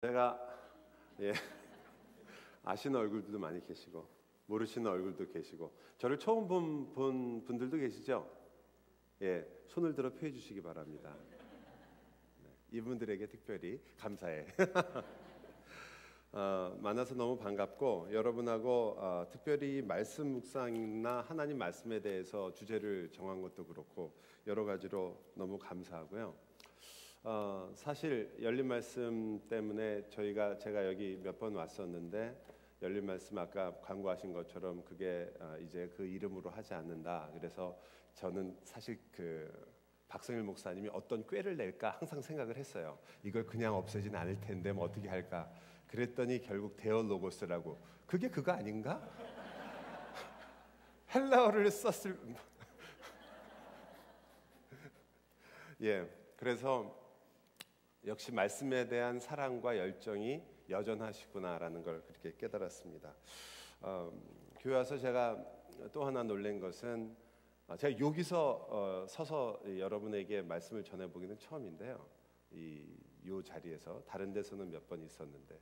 제가 예, 아시는 얼굴들도 많이 계시고 모르시는 얼굴도 계시고 저를 처음 본 분들도 계시죠? 예, 손을 들어 피해 주시기 바랍니다. 네, 이분들에게 특별히 감사해. 만나서 너무 반갑고 여러분하고 특별히 말씀 묵상이나 하나님 말씀에 대해서 주제를 정한 것도 그렇고 여러 가지로 너무 감사하고요. 사실 열린 말씀 때문에 제가 여기 몇 번 왔었는데 열린 말씀 아까 광고하신 것처럼 그게 이제 그 이름으로 하지 않는다. 그래서 저는 사실 그 박성일 목사님이 어떤 꾀를 낼까 항상 생각을 했어요. 이걸 그냥 없애진 않을 텐데 뭐 어떻게 할까. 그랬더니 결국 데어 로고스라고. 그게 그거 아닌가? 헬라어를 썼을 예, 그래서 역시 말씀에 대한 사랑과 열정이 여전하시구나라는 걸 그렇게 깨달았습니다. 교회 와서 제가 또 하나 놀란 것은 제가 여기서 서서 여러분에게 말씀을 전해보기는 처음인데요. 이 자리에서 다른 데서는 몇 번 있었는데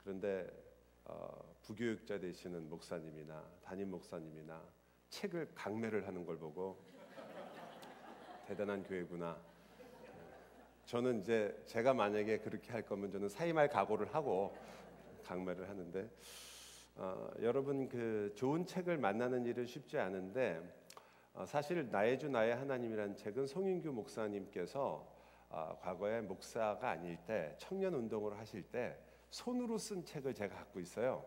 그런데 부교육자 되시는 목사님이나 담임 목사님이나 책을 강매를 하는 걸 보고 대단한 교회구나. 저는 이제 제가 만약에 그렇게 할 거면 저는 사임할 각오를 하고 강매를 하는데 여러분 그 좋은 책을 만나는 일은 쉽지 않은데 사실 나의 주 나의 하나님이라는 책은 송인규 목사님께서 과거에 목사가 아닐 때 청년 운동을 하실 때 손으로 쓴 책을 제가 갖고 있어요.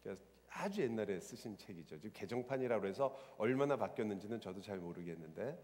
그래서 아주 옛날에 쓰신 책이죠. 지금 개정판이라고 해서 얼마나 바뀌었는지는 저도 잘 모르겠는데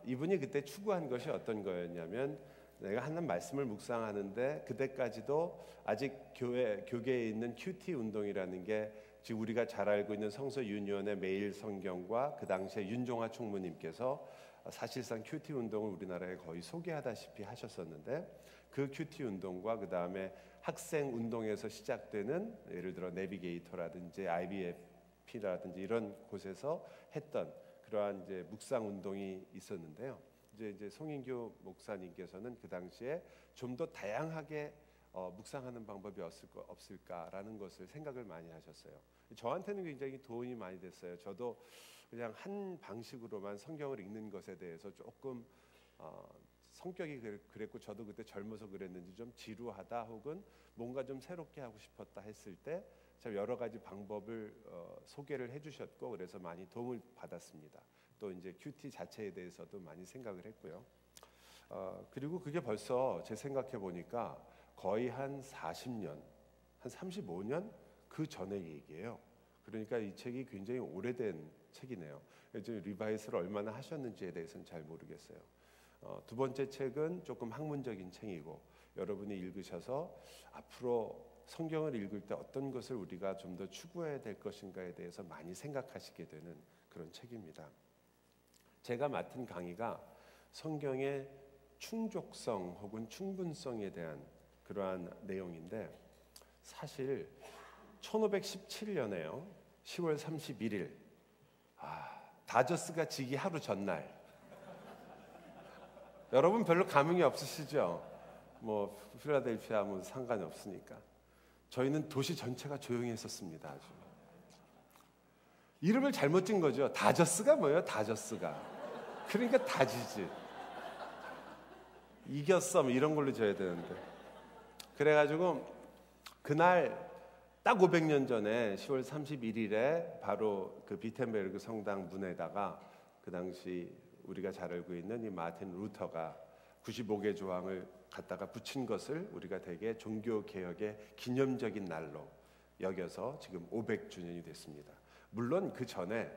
이분이 그때 추구한 것이 어떤 거였냐면 내가 하는 말씀을 묵상하는데 그때까지도 아직 교계에 있는 큐티 운동이라는 게 지금 우리가 잘 알고 있는 성서 유니온의 매일 성경과 그 당시에 윤종하 총무님께서 사실상 큐티 운동을 우리나라에 거의 소개하다시피 하셨었는데 그 큐티 운동과 그 다음에 학생 운동에서 시작되는 예를 들어 내비게이터라든지 IBFP라든지 이런 곳에서 했던 그러한 이제 묵상 운동이 있었는데요. 이제 송인규 목사님께서는 그 당시에 좀 더 다양하게 묵상하는 방법이 없을까라는 것을 생각을 많이 하셨어요. 저한테는 굉장히 도움이 많이 됐어요. 저도 그냥 한 방식으로만 성경을 읽는 것에 대해서 조금 성격이 그랬고 저도 그때 젊어서 그랬는지 좀 지루하다 혹은 뭔가 좀 새롭게 하고 싶었다 했을 때 참 여러 가지 방법을 소개를 해주셨고 그래서 많이 도움을 받았습니다. 또 이제 큐티 자체에 대해서도 많이 생각을 했고요. 그리고 그게 벌써 제 생각해 보니까 거의 한 40년, 한 35년 그 전의 얘기예요. 그러니까 이 책이 굉장히 오래된 책이네요. 리바이스를 얼마나 하셨는지에 대해서는 잘 모르겠어요. 두 번째 책은 조금 학문적인 책이고 여러분이 읽으셔서 앞으로 성경을 읽을 때 어떤 것을 우리가 좀 더 추구해야 될 것인가에 대해서 많이 생각하시게 되는 그런 책입니다. 제가 맡은 강의가 성경의 충족성 혹은 충분성에 대한 그러한 내용인데 사실 1517년에요. 10월 31일 다저스가 지기 하루 전날 여러분 별로 감흥이 없으시죠? 뭐 필라델피아 뭐 상관이 없으니까 저희는 도시 전체가 조용히 했었습니다. 아주 이름을 잘못 진 거죠. 다저스가 뭐예요? 다저스가 그러니까 다지지 이겼어 뭐 이런 걸로 줘야 되는데 그래가지고 그날 딱 500년 전에 10월 31일에 바로 그 비텐베르그 성당 문에다가 그 당시 우리가 잘 알고 있는 이 마틴 루터가 95개 조항을 갖다가 붙인 것을 우리가 되게 종교개혁의 기념적인 날로 여겨서 지금 500주년이 됐습니다. 물론 그 전에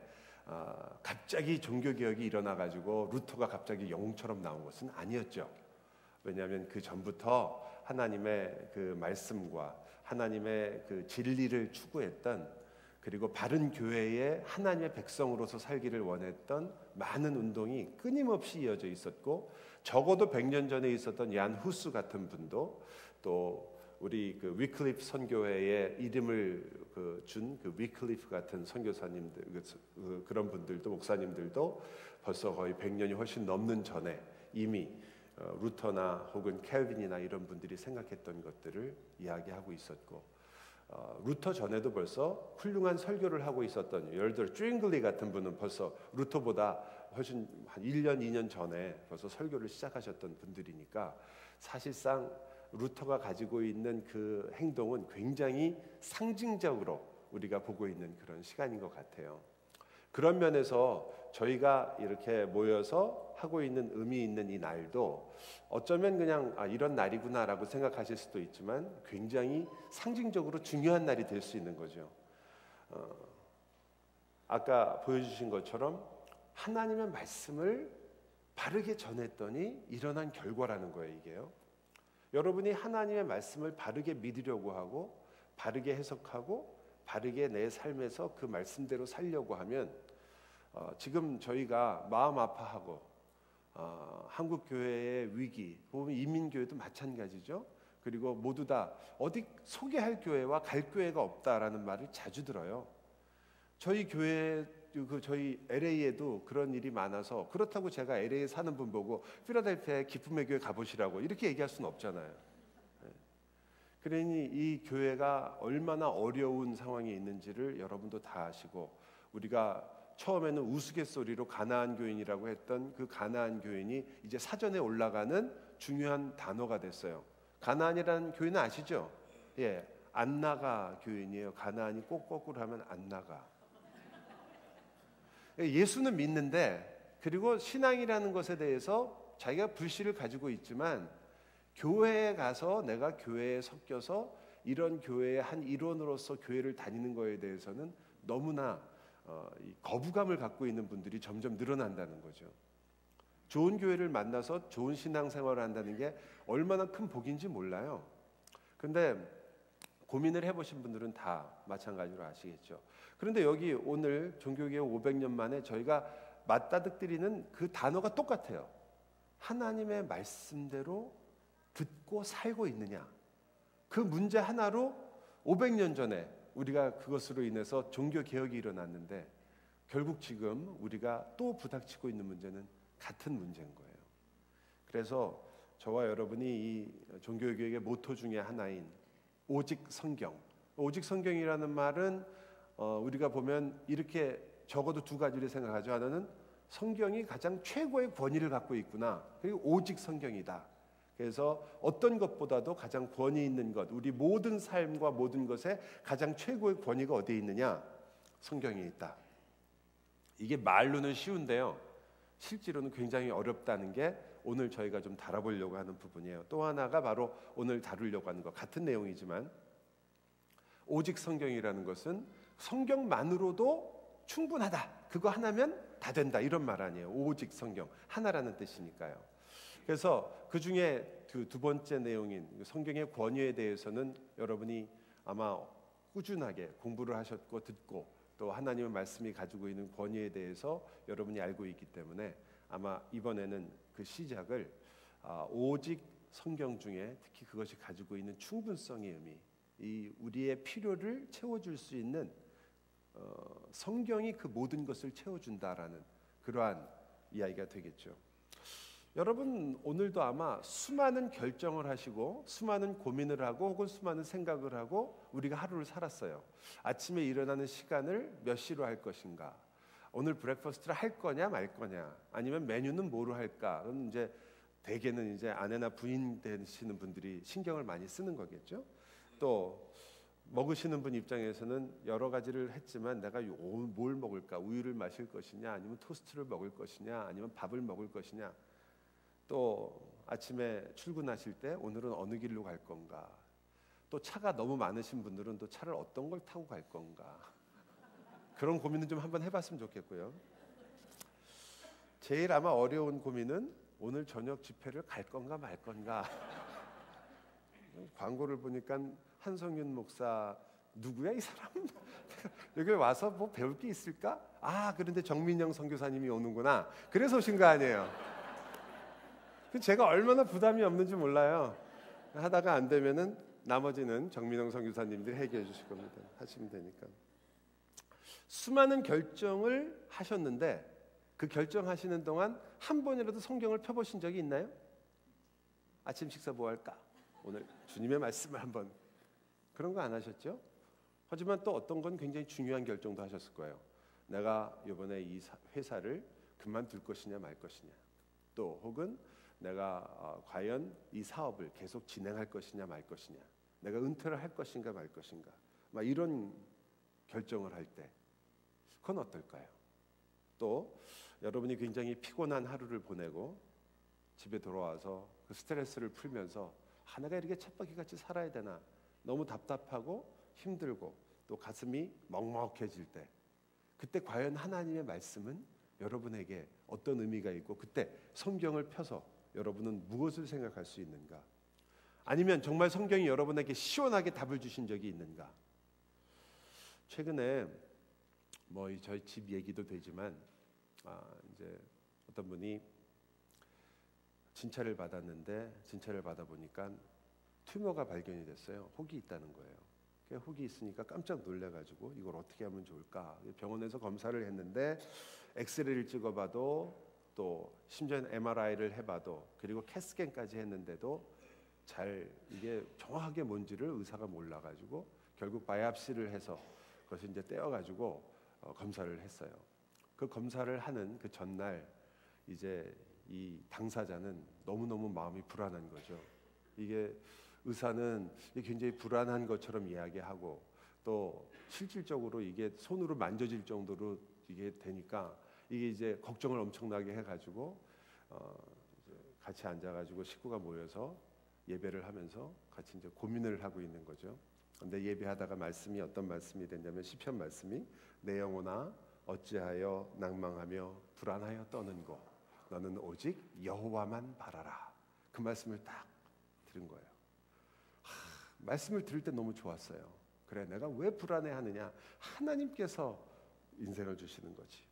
갑자기 종교개혁이 일어나가지고 루터가 갑자기 영웅처럼 나온 것은 아니었죠. 왜냐하면 그 전부터 하나님의 그 말씀과 하나님의 그 진리를 추구했던 그리고 바른 교회에 하나님의 백성으로서 살기를 원했던 많은 운동이 끊임없이 이어져 있었고 적어도 100년 전에 있었던 얀 후스 같은 분도 또 우리 그 위클리프 선교회의 이름을 준 그 위클리프 같은 선교사님들 그런 분들도 목사님들도 벌써 거의 100년이 훨씬 넘는 전에 이미 루터나 혹은 켈빈이나 이런 분들이 생각했던 것들을 이야기하고 있었고, 루터 전에도 벌써 훌륭한 설교를 하고 있었던, 예를 들어 쭝글리 같은 분은 벌써 루터보다 훨씬 한 1년, 2년 전에 벌써 설교를 시작하셨던 분들이니까 사실상 루터가 가지고 있는 그 행동은 굉장히 상징적으로 우리가 보고 있는 그런 시간인 것 같아요. 그런 면에서 저희가 이렇게 모여서 하고 있는 의미 있는 이 날도 어쩌면 그냥 이런 날이구나라고 생각하실 수도 있지만 굉장히 상징적으로 중요한 날이 될 수 있는 거죠. 아까 보여주신 것처럼 하나님의 말씀을 바르게 전했더니 일어난 결과라는 거예요, 이게요. 여러분이 하나님의 말씀을 바르게 믿으려고 하고 바르게 해석하고 바르게 내 삶에서 그 말씀대로 살려고 하면 지금 저희가 마음 아파하고 한국 교회의 위기, 보면 이민교회도 마찬가지죠. 그리고 모두 다 어디 소개할 교회와 갈 교회가 없다라는 말을 자주 들어요. 저희 교회, 저희 LA에도 그런 일이 많아서, 그렇다고 제가 LA에 사는 분 보고 필라델피아의 기쁨의 교회 가보시라고 이렇게 얘기할 수는 없잖아요. 그러니 이 교회가 얼마나 어려운 상황에 있는지를 여러분도 다 아시고, 우리가 처음에는 우스갯소리로 가나안 교인이라고 했던 그 가나안 교인이 이제 사전에 올라가는 중요한 단어가 됐어요. 가나안이라는 교인은 아시죠? 예, 안 나가 교인이에요. 가나안이 꼭 거꾸로 하면 안 나가. 예수는 믿는데, 그리고 신앙이라는 것에 대해서 자기가 불씨를 가지고 있지만 교회에 가서 내가 교회에 섞여서 이런 교회의 한 일원으로서 교회를 다니는 거에 대해서는 너무나 거부감을 갖고 있는 분들이 점점 늘어난다는 거죠. 좋은 교회를 만나서 좋은 신앙생활을 한다는 게 얼마나 큰 복인지 몰라요. 근데 고민을 해보신 분들은 다 마찬가지로 아시겠죠. 그런데 여기 오늘 종교개혁 500년 만에 저희가 맞다득들이는 그 단어가 똑같아요. 하나님의 말씀대로 듣고 살고 있느냐. 그 문제 하나로 500년 전에 우리가 그것으로 인해서 종교개혁이 일어났는데, 결국 지금 우리가 또 부닥치고 있는 문제는 같은 문제인 거예요. 그래서 저와 여러분이 이 종교개혁의 모토 중에 하나인 오직 성경, 오직 성경이라는 말은 우리가 보면 이렇게 적어도 두 가지를 생각하죠. 하나는 성경이 가장 최고의 권위를 갖고 있구나. 그리고 오직 성경이다. 그래서 어떤 것보다도 가장 권위 있는 것, 우리 모든 삶과 모든 것에 가장 최고의 권위가 어디에 있느냐? 성경에 있다. 이게 말로는 쉬운데요, 실제로는 굉장히 어렵다는 게 오늘 저희가 좀 다뤄보려고 하는 부분이에요. 또 하나가 바로 오늘 다루려고 하는 것, 같은 내용이지만 오직 성경이라는 것은 성경만으로도 충분하다, 그거 하나면 다 된다, 이런 말 아니에요. 오직 성경, 하나라는 뜻이니까요. 그래서 그 중에 두 번째 내용인 성경의 권위에 대해서는 여러분이 아마 꾸준하게 공부를 하셨고 듣고, 또 하나님의 말씀이 가지고 있는 권위에 대해서 여러분이 알고 있기 때문에 아마 이번에는 그 시작을 오직 성경 중에 특히 그것이 가지고 있는 충분성의 의미, 이 우리의 필요를 채워줄 수 있는 성경이 그 모든 것을 채워준다라는 그러한 이야기가 되겠죠. 여러분, 오늘도 아마 수많은 결정을 하시고 수많은 고민을 하고 혹은 수많은 생각을 하고 우리가 하루를 살았어요. 아침에 일어나는 시간을 몇 시로 할 것인가, 오늘 브렉퍼스트를 할 거냐 말 거냐, 아니면 메뉴는 뭐로 할까. 그럼 이제 대개는 이제 아내나 부인 되시는 분들이 신경을 많이 쓰는 거겠죠. 또 먹으시는 분 입장에서는 여러 가지를 했지만 내가 뭘 먹을까, 우유를 마실 것이냐, 아니면 토스트를 먹을 것이냐, 아니면 밥을 먹을 것이냐, 또 아침에 출근하실 때 오늘은 어느 길로 갈 건가, 또 차가 너무 많으신 분들은 또 차를 어떤 걸 타고 갈 건가, 그런 고민은 좀 한번 해봤으면 좋겠고요. 제일 아마 어려운 고민은 오늘 저녁 집회를 갈 건가 말 건가. 광고를 보니까 한성윤 목사, 누구야 이 사람? 여기 와서 뭐 배울 게 있을까? 그런데 정민영 선교사님이 오는구나. 그래서 오신 거 아니에요. 제가 얼마나 부담이 없는지 몰라요. 하다가 안 되면은 나머지는 정민영 선교사님들이 해결해 주실 겁니다. 하시면 되니까. 수많은 결정을 하셨는데 그 결정하시는 동안 한 번이라도 성경을 펴보신 적이 있나요? 아침 식사 뭐 할까? 오늘 주님의 말씀을 한번. 그런 거 안 하셨죠? 하지만 또 어떤 건 굉장히 중요한 결정도 하셨을 거예요. 내가 이번에 이 회사를 그만둘 것이냐 말 것이냐, 또 혹은 내가 과연 이 사업을 계속 진행할 것이냐 말 것이냐, 내가 은퇴를 할 것인가 말 것인가, 막 이런 결정을 할 때 그건 어떨까요? 또 여러분이 굉장히 피곤한 하루를 보내고 집에 돌아와서 그 스트레스를 풀면서 내가 이렇게 쳇바퀴같이 살아야 되나, 너무 답답하고 힘들고 또 가슴이 먹먹해질 때, 그때 과연 하나님의 말씀은 여러분에게 어떤 의미가 있고, 그때 성경을 펴서 여러분은 무엇을 생각할 수 있는가? 아니면 정말 성경이 여러분에게 시원하게 답을 주신 적이 있는가? 최근에 저희 집 얘기도 되지만 이제 어떤 분이 진찰을 받았는데, 진찰을 받아 보니까 튜머가 발견이 됐어요. 혹이 있다는 거예요. 혹이 있으니까 깜짝 놀래가지고 이걸 어떻게 하면 좋을까? 병원에서 검사를 했는데 엑스레이를 찍어봐도, 또 심지어 MRI를 해봐도, 그리고 캣스캔까지 했는데도 잘 이게 정확하게 뭔지를 의사가 몰라가지고 결국 바이옵시를 해서 그것을 이제 떼어가지고 검사를 했어요. 그 검사를 하는 그 전날 이제 이 당사자는 너무너무 마음이 불안한 거죠. 이게 의사는 굉장히 불안한 것처럼 이야기하고, 또 실질적으로 이게 손으로 만져질 정도로 이게 되니까 이게 이제 걱정을 엄청나게 해가지고 이제 같이 앉아가지고 식구가 모여서 예배를 하면서 같이 이제 고민을 하고 있는 거죠. 근데 예배하다가 말씀이 어떤 말씀이 됐냐면, 시편 말씀이 내 영혼아 어찌하여 낭망하며 불안하여 떠는고 너는 오직 여호와만 바라라. 그 말씀을 딱 들은 거예요. 말씀을 들을 때 너무 좋았어요. 그래, 내가 왜 불안해하느냐? 하나님께서 인생을 주시는 거지.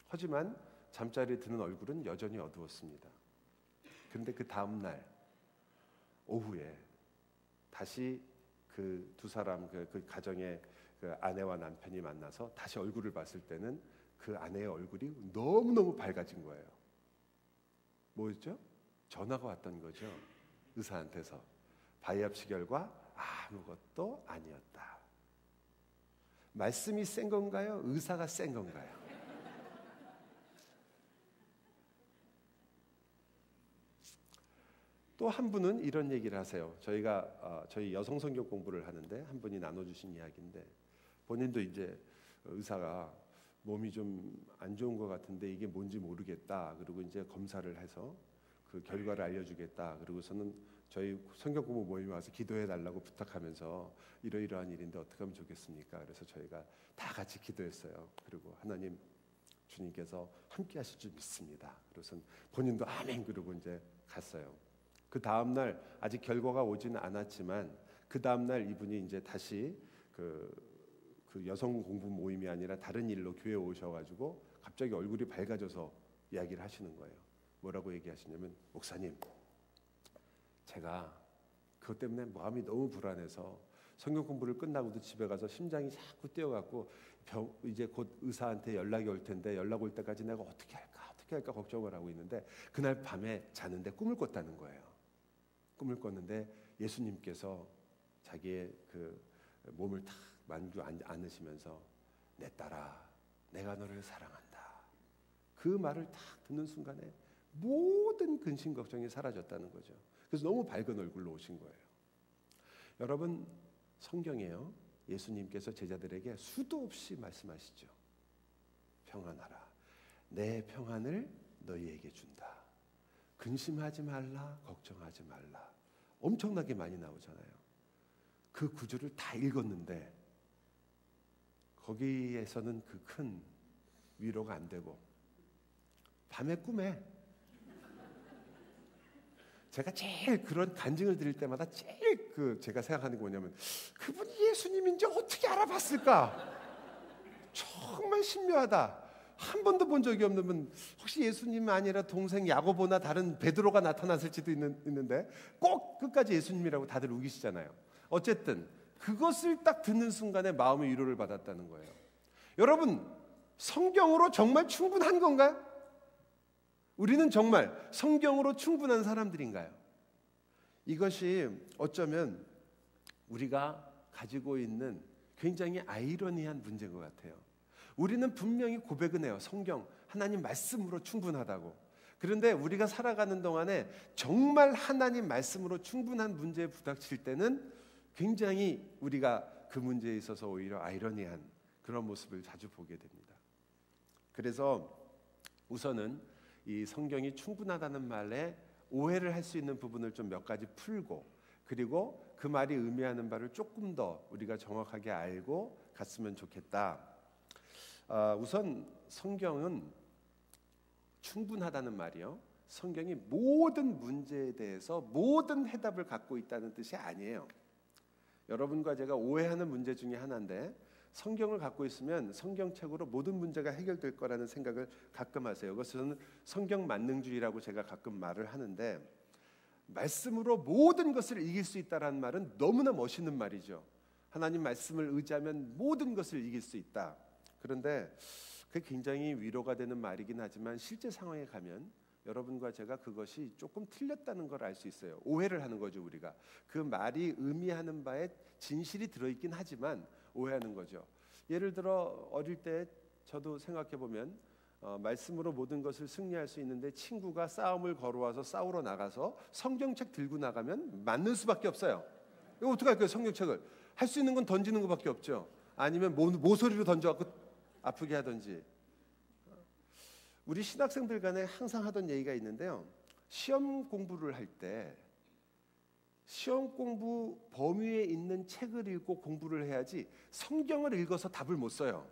하지만 잠자리에 드는 얼굴은 여전히 어두웠습니다. 그런데 그 다음 날 오후에 다시 그 두 사람, 그 가정의 그 아내와 남편이 만나서 다시 얼굴을 봤을 때는 그 아내의 얼굴이 너무너무 밝아진 거예요. 뭐였죠? 전화가 왔던 거죠. 의사한테서. 바이옵시 결과 아무것도 아니었다. 말씀이 센 건가요? 의사가 센 건가요? 또 한 분은 이런 얘기를 하세요. 저희 여성 성경 공부를 하는데 한 분이 나눠주신 이야기인데, 본인도 이제 의사가 몸이 좀 안 좋은 것 같은데 이게 뭔지 모르겠다. 그리고 이제 검사를 해서 그 결과를 알려주겠다. 그리고서는 저희 성경 공부 모임에 와서 기도해 달라고 부탁하면서 이러이러한 일인데 어떻게 하면 좋겠습니까? 그래서 저희가 다 같이 기도했어요. 그리고 하나님, 주님께서 함께 하실 줄 믿습니다. 그래서 본인도 아멘 그러고 이제 갔어요. 그 다음 날 아직 결과가 오지는 않았지만 그 다음 날 이분이 이제 다시 그 여성 공부 모임이 아니라 다른 일로 교회에 오셔가지고 갑자기 얼굴이 밝아져서 이야기를 하시는 거예요. 뭐라고 얘기하시냐면, 목사님, 제가 그것 때문에 마음이 너무 불안해서 성경 공부를 끝나고도 집에 가서 심장이 자꾸 뛰어갖고 이제 곧 의사한테 연락이 올 텐데 연락 올 때까지 내가 어떻게 할까 걱정을 하고 있는데, 그날 밤에 자는데 꿈을 꿨다는 거예요. 꿈을 꿨는데 예수님께서 자기의 그 몸을 탁 만져 안으시면서 내 딸아, 내가 너를 사랑한다. 그 말을 딱 듣는 순간에 모든 근심 걱정이 사라졌다는 거죠. 그래서 너무 밝은 얼굴로 오신 거예요. 여러분, 성경에요, 예수님께서 제자들에게 수도 없이 말씀하시죠. 평안하라. 내 평안을 너희에게 준다. 근심하지 말라, 걱정하지 말라. 엄청나게 많이 나오잖아요. 그 구절을 다 읽었는데 거기에서는 그 큰 위로가 안 되고, 밤에 꿈에 제가 제일 그런 간증을 드릴 때마다 제일 제가 생각하는 게 뭐냐면, 그분이 예수님인지 어떻게 알아봤을까? 정말 신묘하다. 한 번도 본 적이 없는 분, 혹시 예수님 아니라 동생 야고보나 다른 베드로가 나타났을지도 있는데 꼭 끝까지 예수님이라고 다들 우기시잖아요. 어쨌든 그것을 딱 듣는 순간에 마음의 위로를 받았다는 거예요. 여러분, 성경으로 정말 충분한 건가요? 우리는 정말 성경으로 충분한 사람들인가요? 이것이 어쩌면 우리가 가지고 있는 굉장히 아이러니한 문제인 것 같아요. 우리는 분명히 고백은 해요. 성경, 하나님 말씀으로 충분하다고. 그런데 우리가 살아가는 동안에 정말 하나님 말씀으로 충분한 문제에 부닥칠 때는 굉장히 우리가 그 문제에 있어서 오히려 아이러니한 그런 모습을 자주 보게 됩니다. 그래서 우선은 이 성경이 충분하다는 말에 오해를 할 수 있는 부분을 좀 몇 가지 풀고, 그리고 그 말이 의미하는 바를 조금 더 우리가 정확하게 알고 갔으면 좋겠다. 우선 성경은 충분하다는 말이요, 성경이 모든 문제에 대해서 모든 해답을 갖고 있다는 뜻이 아니에요. 여러분과 제가 오해하는 문제 중에 하나인데, 성경을 갖고 있으면 성경책으로 모든 문제가 해결될 거라는 생각을 가끔 하세요. 그것은 성경 만능주의라고 제가 가끔 말을 하는데, 말씀으로 모든 것을 이길 수 있다라는 말은 너무나 멋있는 말이죠. 하나님 말씀을 의지하면 모든 것을 이길 수 있다. 그런데 그게 굉장히 위로가 되는 말이긴 하지만 실제 상황에 가면 여러분과 제가 그것이 조금 틀렸다는 걸 알 수 있어요. 오해를 하는 거죠. 우리가 그 말이 의미하는 바에 진실이 들어있긴 하지만 오해하는 거죠. 예를 들어 어릴 때 저도 생각해 보면 말씀으로 모든 것을 승리할 수 있는데, 친구가 싸움을 걸어와서 싸우러 나가서 성경책 들고 나가면 맞는 수밖에 없어요. 이거 어떡할까요? 성경책을 할 수 있는 건 던지는 것밖에 없죠. 아니면 모서리로 던져갖고 아프게 하든지. 우리 신학생들 간에 항상 하던 얘기가 있는데요, 시험 공부를 할 때 시험 공부 범위에 있는 책을 읽고 공부를 해야지 성경을 읽어서 답을 못 써요.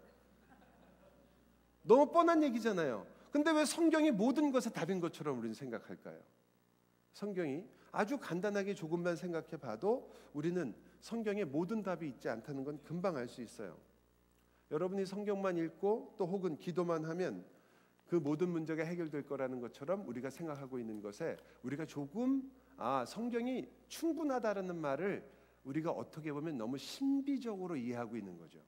너무 뻔한 얘기잖아요. 근데 왜 성경이 모든 것의 답인 것처럼 우리는 생각할까요? 성경이 아주 간단하게 조금만 생각해 봐도 우리는 성경에 모든 답이 있지 않다는 건 금방 알 수 있어요. 여러분이 성경만 읽고 또 혹은 기도만 하면 그 모든 문제가 해결될 거라는 것처럼 우리가 생각하고 있는 것에 우리가 조금 성경이 충분하다라는 말을 우리가 어떻게 보면 너무 신비적으로 이해하고 있는 거죠.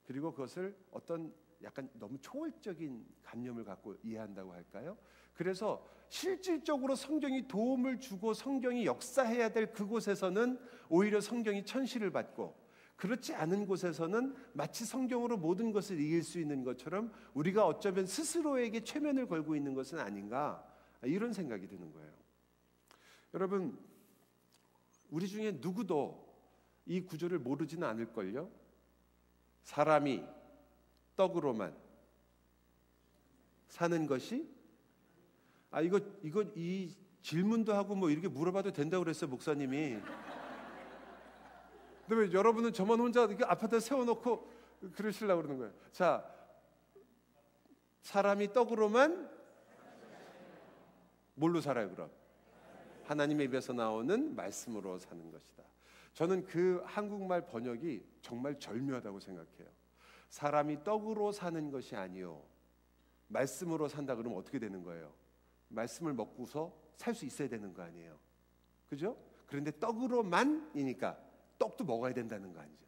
그리고 그것을 어떤 약간 너무 초월적인 관념을 갖고 이해한다고 할까요? 그래서 실질적으로 성경이 도움을 주고 성경이 역사해야 될 그곳에서는 오히려 성경이 천시를 받고, 그렇지 않은 곳에서는 마치 성경으로 모든 것을 이길 수 있는 것처럼 우리가 어쩌면 스스로에게 최면을 걸고 있는 것은 아닌가, 이런 생각이 드는 거예요. 여러분, 우리 중에 누구도 이 구조를 모르지는 않을걸요. 사람이 떡으로만 사는 것이, 이 질문도 하고 뭐 이렇게 물어봐도 된다고 그랬어요, 목사님이. 근데 왜 여러분은 저만 혼자 이렇게 앞에다 세워놓고 그러시려고 그러는 거예요? 자, 사람이 떡으로만 뭘로 살아요, 그럼? 하나님의 입에서 나오는 말씀으로 사는 것이다. 저는 그 한국말 번역이 정말 절묘하다고 생각해요. 사람이 떡으로 사는 것이 아니요, 말씀으로 산다 그러면 어떻게 되는 거예요? 말씀을 먹고서 살 수 있어야 되는 거 아니에요? 그죠? 그런데 떡으로만이니까 떡도 먹어야 된다는 거 아니죠?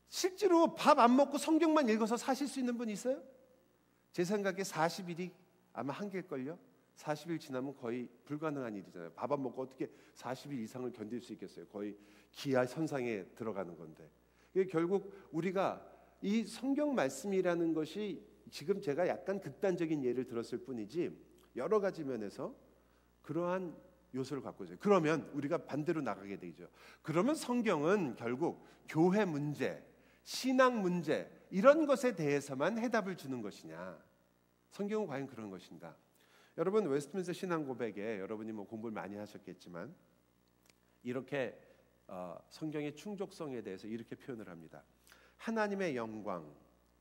실제로 밥 안 먹고 성경만 읽어서 사실 수 있는 분 있어요? 제 생각에 40일이 아마 한계일걸요? 40일 지나면 거의 불가능한 일이잖아요. 밥 안 먹고 어떻게 40일 이상을 견딜 수 있겠어요? 거의 기아 선상에 들어가는 건데. 이게 결국 우리가 이 성경 말씀이라는 것이, 지금 제가 약간 극단적인 예를 들었을 뿐이지 여러 가지 면에서 그러한 요소를 갖고 있어요. 그러면 우리가 반대로 나가게 되죠. 그러면 성경은 결국 교회 문제, 신앙 문제, 이런 것에 대해서만 해답을 주는 것이냐? 성경은 과연 그런 것인가? 여러분, 웨스트민스터 신앙 고백에 여러분이 뭐 공부를 많이 하셨겠지만 이렇게 성경의 충족성에 대해서 이렇게 표현을 합니다. 하나님의 영광,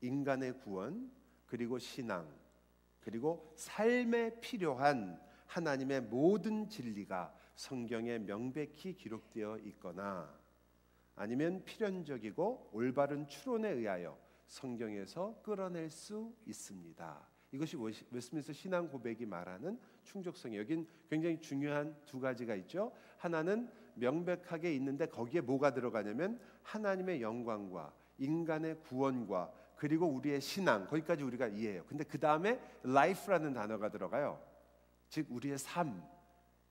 인간의 구원, 그리고 신앙, 그리고 삶에 필요한 하나님의 모든 진리가 성경에 명백히 기록되어 있거나 아니면 필연적이고 올바른 추론에 의하여 성경에서 끌어낼 수 있습니다. 이것이 웨스트민스터 신앙 고백이 말하는 충족성이에요. 여긴 굉장히 중요한 두 가지가 있죠. 하나는 명백하게 있는데 거기에 뭐가 들어가냐면 하나님의 영광과 인간의 구원과 그리고 우리의 신앙, 거기까지 우리가 이해해요. 근데 그 다음에 life라는 단어가 들어가요. 즉 우리의 삶,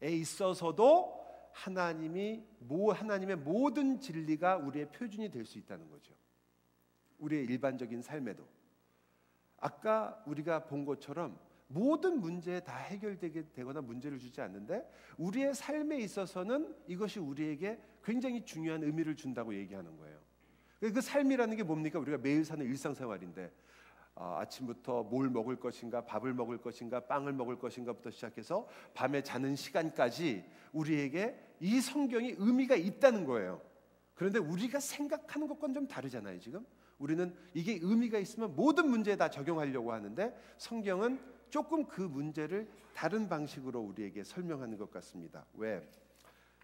있어서도 하나님의 모든 진리가 우리의 표준이 될 수 있다는 거죠. 우리의 일반적인 삶에도. 아까 우리가 본 것처럼 모든 문제에 다 해결되게 되거나 문제를 주지 않는데 우리의 삶에 있어서는 이것이 우리에게 굉장히 중요한 의미를 준다고 얘기하는 거예요. 그 삶이라는 게 뭡니까? 우리가 매일 사는 일상생활인데 아침부터 뭘 먹을 것인가, 밥을 먹을 것인가, 빵을 먹을 것인가부터 시작해서 밤에 자는 시간까지 우리에게 이 성경이 의미가 있다는 거예요. 그런데 우리가 생각하는 것과는 좀 다르잖아요. 지금 우리는 이게 의미가 있으면 모든 문제에 다 적용하려고 하는데 성경은 조금 그 문제를 다른 방식으로 우리에게 설명하는 것 같습니다. 왜?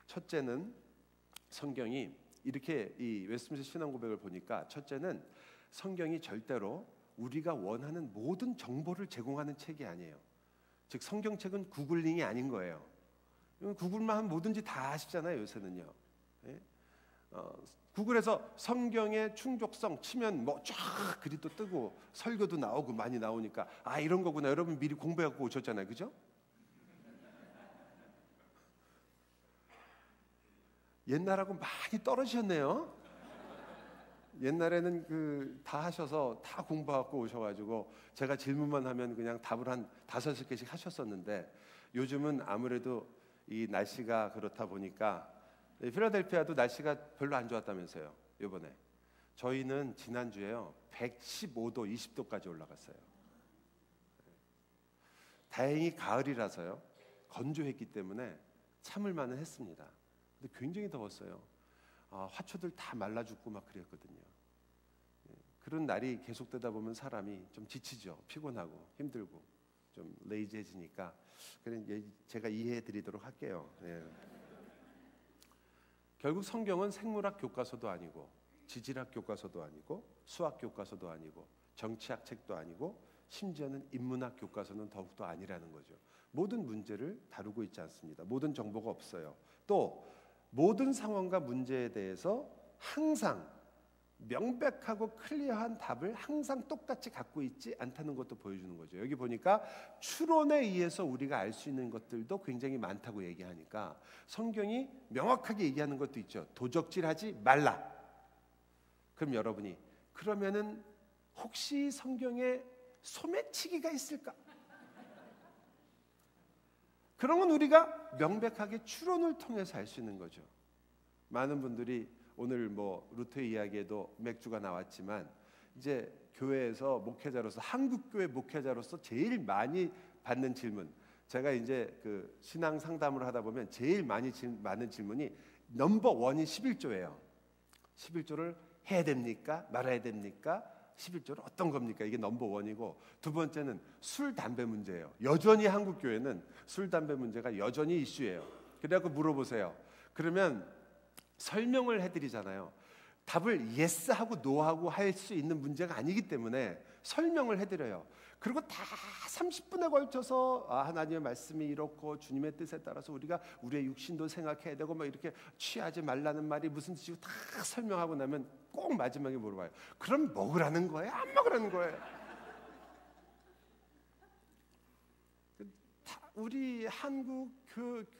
첫째는 성경이 이렇게 이 웨스트민스터 신앙고백을 보니까 첫째는 성경이 절대로 우리가 원하는 모든 정보를 제공하는 책이 아니에요. 즉 성경책은 구글링이 아닌 거예요. 구글만 하면 뭐든지 다 아시잖아요. 요새는요. 예? 구글에서 성경의 충족성 치면 뭐 쫙 글이 또 뜨고 설교도 나오고 많이 나오니까 이런 거구나. 여러분 미리 공부해갖고 오셨잖아요. 그죠? 옛날하고 많이 떨어지셨네요. 옛날에는 다 하셔서 다 공부하고 오셔가지고 제가 질문만 하면 그냥 답을 한 5-6개씩 하셨었는데 요즘은 아무래도 이 날씨가 그렇다 보니까 필라델피아도 날씨가 별로 안 좋았다면서요. 이번에 저희는 지난주에요 115도, 20도까지 올라갔어요. 다행히 가을이라서요 건조했기 때문에 참을 만은 했습니다. 근데 굉장히 더웠어요. 화초들 다 말라 죽고 막 그랬거든요. 그런 날이 계속되다 보면 사람이 좀 지치죠. 피곤하고 힘들고 좀 레이지해지니까 제가 이해해드리도록 할게요. 결국 성경은 생물학 교과서도 아니고 지질학 교과서도 아니고 수학 교과서도 아니고 정치학 책도 아니고 심지어는 인문학 교과서는 더욱더 아니라는 거죠. 모든 문제를 다루고 있지 않습니다. 모든 정보가 없어요. 또 모든 상황과 문제에 대해서 항상 명백하고 클리어한 답을 항상 똑같이 갖고 있지 않다는 것도 보여주는 거죠. 여기 보니까 추론에 의해서 우리가 알 수 있는 것들도 굉장히 많다고 얘기하니까 성경이 명확하게 얘기하는 것도 있죠. 도적질하지 말라. 그럼 여러분이 그러면은 혹시 성경에 소매치기가 있을까? 그런 건 우리가 명백하게 추론을 통해서 알 수 있는 거죠. 많은 분들이 오늘 뭐 루터의 이야기에도 맥주가 나왔지만 이제 교회에서 목회자로서 한국 교회 목회자로서 제일 많이 받는 질문, 제가 이제 그 신앙 상담을 하다 보면 제일 많은 질문이 넘버 원이 11조예요. 11조를 해야 됩니까? 말아야 됩니까? 11조는 어떤 겁니까? 이게 넘버 원이고 두 번째는 술, 담배 문제예요. 여전히 한국 교회는 술, 담배 문제가 여전히 이슈예요. 그래갖고 물어보세요. 그러면 설명을 해드리잖아요. 답을 예스하고 노하고 할 수 있는 문제가 아니기 때문에 설명을 해드려요. 그리고 다 30분에 걸쳐서 하나님의 말씀이 이렇고 주님의 뜻에 따라서 우리가 우리의 육신도 생각해야 되고 막 이렇게 취하지 말라는 말이 무슨 뜻이고 다 설명하고 나면 꼭 마지막에 물어봐요. 그럼 먹으라는 거예요? 안 먹으라는 거예요? 우리 한국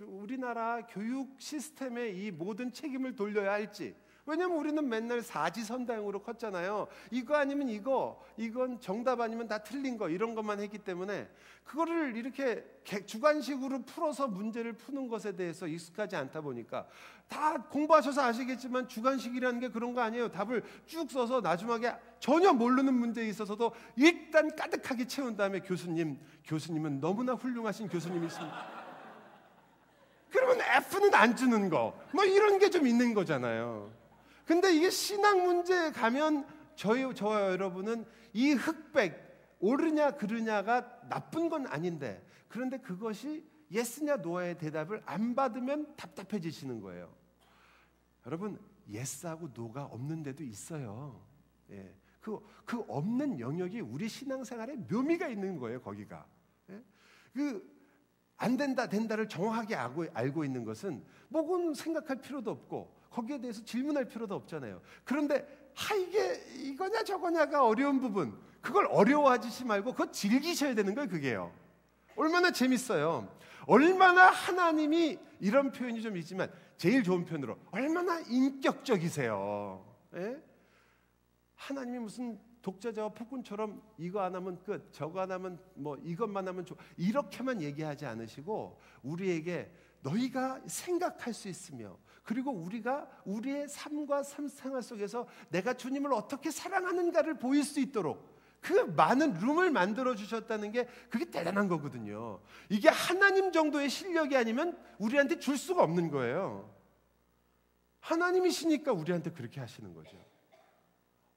우리나라 교육 시스템에 이 모든 책임을 돌려야 할지. 왜냐하면 우리는 맨날 사지선다형으로 컸잖아요. 이거 아니면 이건 정답 아니면 다 틀린 거, 이런 것만 했기 때문에 그거를 이렇게 주관식으로 풀어서 문제를 푸는 것에 대해서 익숙하지 않다 보니까 다 공부하셔서 아시겠지만 주관식이라는 게 그런 거 아니에요. 답을 쭉 써서 나중에 전혀 모르는 문제에 있어서도 일단 가득하게 채운 다음에 교수님은 너무나 훌륭하신 교수님이십니다. 그러면 F는 안 주는 거, 뭐 이런 게 좀 있는 거잖아요. 근데 이게 신앙 문제에 가면 저와 여러분은 이 흑백, 옳으냐 그르냐가 나쁜 건 아닌데, 그런데 그것이 예스냐 노아의 대답을 안 받으면 답답해지시는 거예요. 여러분, 예스하고 노가 없는 데도 있어요. 예. 그 없는 영역이 우리 신앙생활에 묘미가 있는 거예요. 거기가. 예? 안 된다 된다를 정확하게 알고 있는 것은 뭐건 생각할 필요도 없고 거기에 대해서 질문할 필요도 없잖아요. 그런데 이게 이거냐 저거냐가 어려운 부분, 그걸 어려워하지 말고 그거 즐기셔야 되는 거예요. 그게요. 얼마나 재밌어요. 얼마나 하나님이, 이런 표현이 좀 있지만 제일 좋은 표현으로 얼마나 인격적이세요. 예? 하나님이 무슨 독재자와 폭군처럼 이거 안 하면 끝, 저거 안 하면 뭐 이것만 하면 좋아, 이렇게만 얘기하지 않으시고 우리에게 너희가 생각할 수 있으며, 그리고 우리가 우리의 삶과 생활 속에서 내가 주님을 어떻게 사랑하는가를 보일 수 있도록 그 많은 룸을 만들어 주셨다는 게, 그게 대단한 거거든요. 이게 하나님 정도의 실력이 아니면 우리한테 줄 수가 없는 거예요. 하나님이시니까 우리한테 그렇게 하시는 거죠.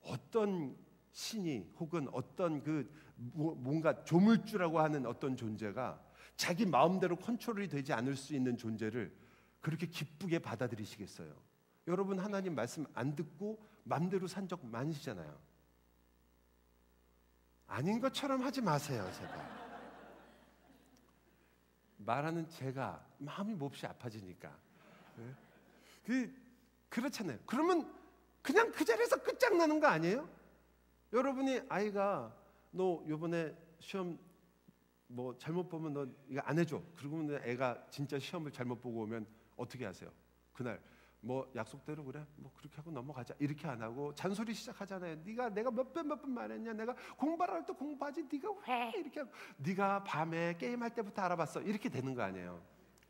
어떤 신이 혹은 어떤 뭔가 조물주라고 하는 어떤 존재가 자기 마음대로 컨트롤이 되지 않을 수 있는 존재를 그렇게 기쁘게 받아들이시겠어요? 여러분, 하나님 말씀 안 듣고 마음대로 산 적 많으시잖아요. 아닌 것처럼 하지 마세요, 제발. 말하는 제가 마음이 몹시 아파지니까. 그렇잖아요. 그러면 그냥 그 자리에서 끝장나는 거 아니에요? 여러분이 아이가 너 이번에 시험 뭐 잘못 보면 너 이거 안 해줘. 그러고 애가 진짜 시험을 잘못 보고 오면 어떻게 하세요? 그날 뭐 약속대로 그래 뭐 그렇게 하고 넘어가자 이렇게 안 하고 잔소리 시작하잖아요. 내가 몇 번 말했냐, 내가 공부할 때 공부하지 네가 왜 이렇게 하고, 네가 밤에 게임할 때부터 알아봤어, 이렇게 되는 거 아니에요.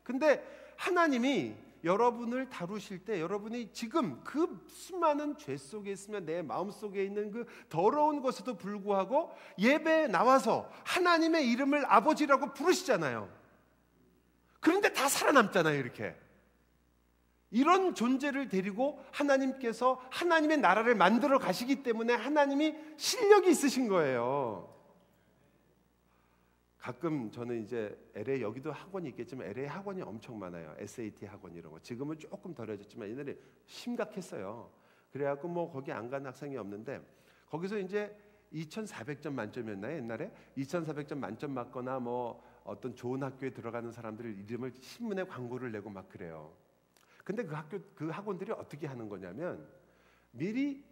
근데 하나님이 여러분을 다루실 때 여러분이 지금 그 수많은 죄 속에 있으면 내 마음속에 있는 그 더러운 것에도 불구하고 예배에 나와서 하나님의 이름을 아버지라고 부르시잖아요. 그런데 다 살아남잖아요. 이렇게 이런 존재를 데리고 하나님께서 하나님의 나라를 만들어 가시기 때문에 하나님이 실력이 있으신 거예요. 가끔 저는 이제 LA, 여기도 학원이 있겠지만 LA 학원이 엄청 많아요. SAT 학원 이런 거. 지금은 조금 덜해졌지만 옛날에 심각했어요. 그래갖고 뭐 거기 안 간 학생이 없는데, 거기서 이제 2,400점 만점이었나요? 옛날에 2,400점 만점 맞거나 뭐 어떤 좋은 학교에 들어가는 사람들 이름을 신문에 광고를 내고 막 그래요. 근데 그 학원들이 어떻게 하는 거냐면 미리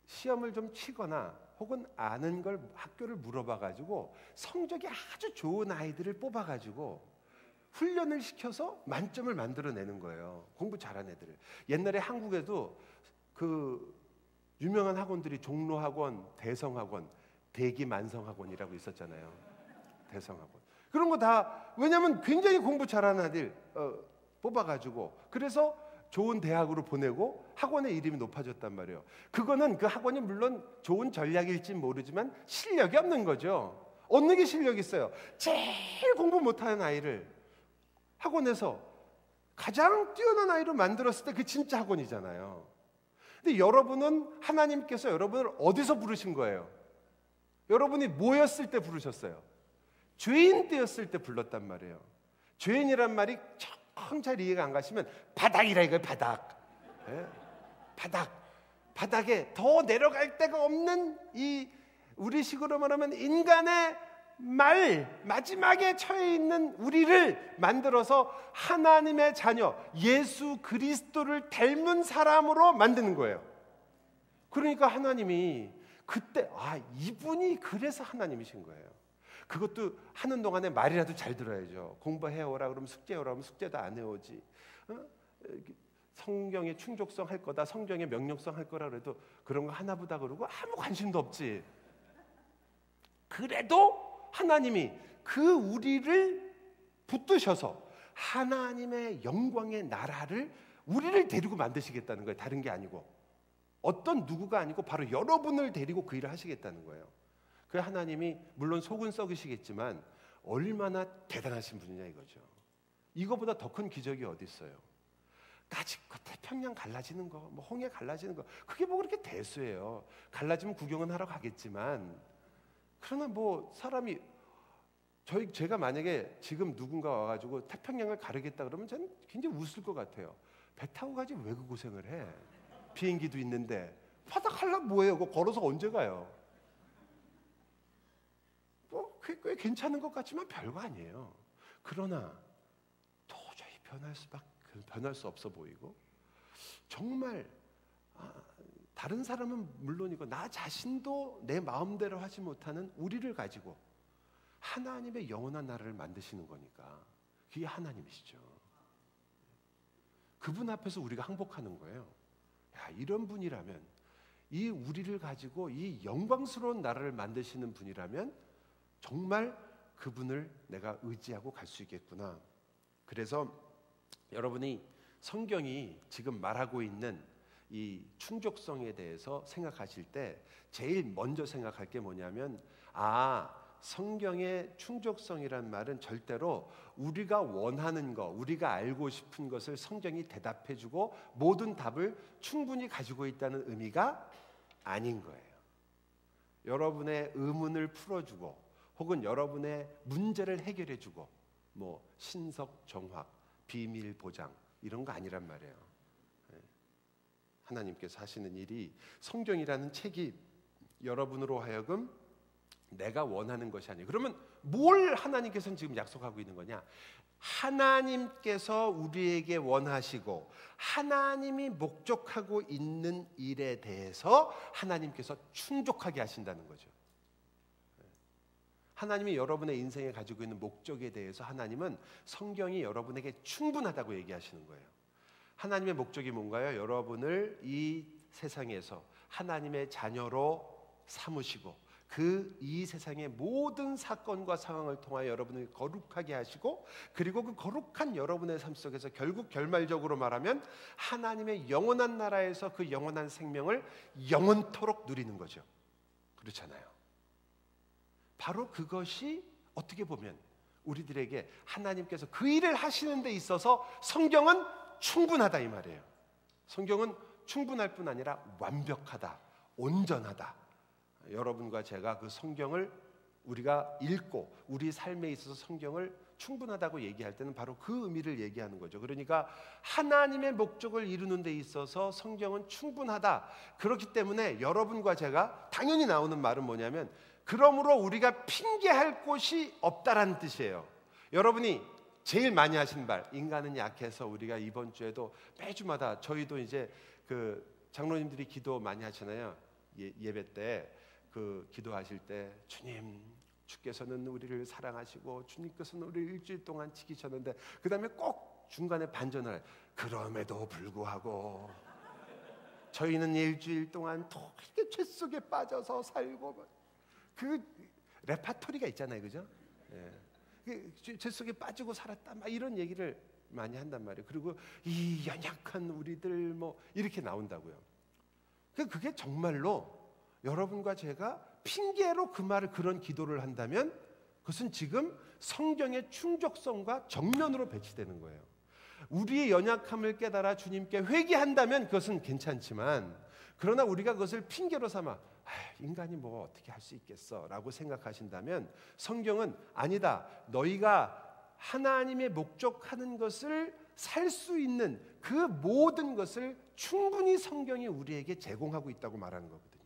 시험을 좀 치거나 혹은 아는 걸 학교를 물어봐가지고 성적이 아주 좋은 아이들을 뽑아가지고 훈련을 시켜서 만점을 만들어내는 거예요. 공부 잘하는 애들을. 옛날에 한국에도 그 유명한 학원들이 종로학원, 대성학원, 대기만성학원이라고 있었잖아요. 대성학원. 그런 거 다 왜냐하면 굉장히 공부 잘하는 아이들 뽑아가지고 그래서 좋은 대학으로 보내고 학원의 이름이 높아졌단 말이에요. 그거는 그 학원이 물론 좋은 전략일지 모르지만 실력이 없는 거죠. 어느 게 실력이 있어요? 제일 공부 못하는 아이를 학원에서 가장 뛰어난 아이로 만들었을 때 그 진짜 학원이잖아요. 근데 여러분은 하나님께서 여러분을 어디서 부르신 거예요? 여러분이 뭐였을 때 부르셨어요? 죄인 되었을 때 불렀단 말이에요. 죄인이란 말이 잘 이해가 안 가시면 바닥이라 이거예요. 바닥. 네? 바닥에 더 내려갈 데가 없는 이 우리식으로 말하면 인간의 마지막에 처해 있는 우리를 만들어서 하나님의 자녀 예수 그리스도를 닮은 사람으로 만드는 거예요. 그러니까 하나님이 그때 이분이 그래서 하나님이신 거예요. 그것도 하는 동안에 말이라도 잘 들어야죠. 공부해오라 그러면 숙제해오라 그러면 숙제도 안 해오지. 성경의 충족성 할 거다, 성경의 명령성 할 거라 그래도 그런 거 하나보다 그러고 아무 관심도 없지. 그래도 하나님이 그 우리를 붙드셔서 하나님의 영광의 나라를 우리를 데리고 만드시겠다는 거예요. 다른 게 아니고 어떤 누구가 아니고 바로 여러분을 데리고 그 일을 하시겠다는 거예요. 그 하나님이 물론 속은 썩으시겠지만 얼마나 대단하신 분이냐 이거죠. 이거보다 더 큰 기적이 어디 있어요? 까짓거 태평양 갈라지는 거, 뭐 홍해 갈라지는 거, 그게 뭐 그렇게 대수예요. 갈라지면 구경은 하러 가겠지만, 그러나 뭐 사람이 제가 만약에 지금 누군가 와가지고 태평양을 가르겠다 그러면 저는 굉장히 웃을 것 같아요. 배 타고 가지 왜 그 고생을 해? 비행기도 있는데 바다 갈라 뭐예요? 그거 걸어서 언제 가요? 뭐 꽤 괜찮은 것 같지만 별거 아니에요. 그러나 도저히 변할 수 없어 보이고 정말 다른 사람은 물론이고 나 자신도 내 마음대로 하지 못하는 우리를 가지고 하나님의 영원한 나라를 만드시는 거니까 그게 하나님이시죠. 그분 앞에서 우리가 항복하는 거예요. 야, 이런 분이라면, 이 우리를 가지고 이 영광스러운 나라를 만드시는 분이라면 정말 그분을 내가 의지하고 갈 수 있겠구나. 그래서 여러분이 성경이 지금 말하고 있는 이 충족성에 대해서 생각하실 때 제일 먼저 생각할 게 뭐냐면, 성경의 충족성이란 말은 절대로 우리가 원하는 것, 우리가 알고 싶은 것을 성경이 대답해주고 모든 답을 충분히 가지고 있다는 의미가 아닌 거예요. 여러분의 의문을 풀어주고 혹은 여러분의 문제를 해결해주고 뭐 신석 정확, 비밀 보장 이런 거 아니란 말이에요. 하나님께서 하시는 일이, 성경이라는 책이 여러분으로 하여금 내가 원하는 것이 아니에요. 그러면 뭘 하나님께서는 지금 약속하고 있는 거냐? 하나님께서 우리에게 원하시고 하나님이 목적하고 있는 일에 대해서 하나님께서 충족하게 하신다는 거죠. 하나님이 여러분의 인생에 가지고 있는 목적에 대해서 하나님은 성경이 여러분에게 충분하다고 얘기하시는 거예요. 하나님의 목적이 뭔가요? 여러분을 이 세상에서 하나님의 자녀로 삼으시고 이 세상의 모든 사건과 상황을 통하여 여러분을 거룩하게 하시고, 그리고 그 거룩한 여러분의 삶 속에서 결국 결말적으로 말하면 하나님의 영원한 나라에서 그 영원한 생명을 영원토록 누리는 거죠. 그렇잖아요. 바로 그것이 어떻게 보면 우리들에게 하나님께서 그 일을 하시는 데 있어서 성경은 충분하다 이 말이에요. 성경은 충분할 뿐 아니라 완벽하다, 온전하다. 여러분과 제가 그 성경을 우리가 읽고 우리 삶에 있어서 성경을 충분하다고 얘기할 때는 바로 그 의미를 얘기하는 거죠. 그러니까 하나님의 목적을 이루는 데 있어서 성경은 충분하다. 그렇기 때문에 여러분과 제가 당연히 나오는 말은 뭐냐면, 그러므로 우리가 핑계할 곳이 없다라는 뜻이에요. 여러분이 제일 많이 하신 말, 인간은 약해서, 우리가 이번 주에도 매주마다 저희도 이제 그 장로님들이 기도 많이 하잖아요. 예배 때 그 기도하실 때, 주님, 주께서는 우리를 사랑하시고 주님께서는 우리를 일주일 동안 지키셨는데, 그 다음에 꼭 중간에 반전을 해요. 그럼에도 불구하고 저희는 일주일 동안 또 이렇게 죄 속에 빠져서 살고, 그 레파토리가 있잖아요, 그죠? 죄 속에 빠지고 살았다, 막 이런 얘기를 많이 한단 말이에요. 그리고 이 연약한 우리들 뭐 이렇게 나온다고요. 그게 정말로 여러분과 제가 핑계로 그 말을, 그런 기도를 한다면 그것은 지금 성경의 충족성과 정면으로 배치되는 거예요. 우리의 연약함을 깨달아 주님께 회개한다면 그것은 괜찮지만, 그러나 우리가 그것을 핑계로 삼아 인간이 뭐 어떻게 할 수 있겠어 라고 생각하신다면, 성경은 아니다, 너희가 하나님의 목적하는 것을 살 수 있는 그 모든 것을 충분히 성경이 우리에게 제공하고 있다고 말하는 거거든요.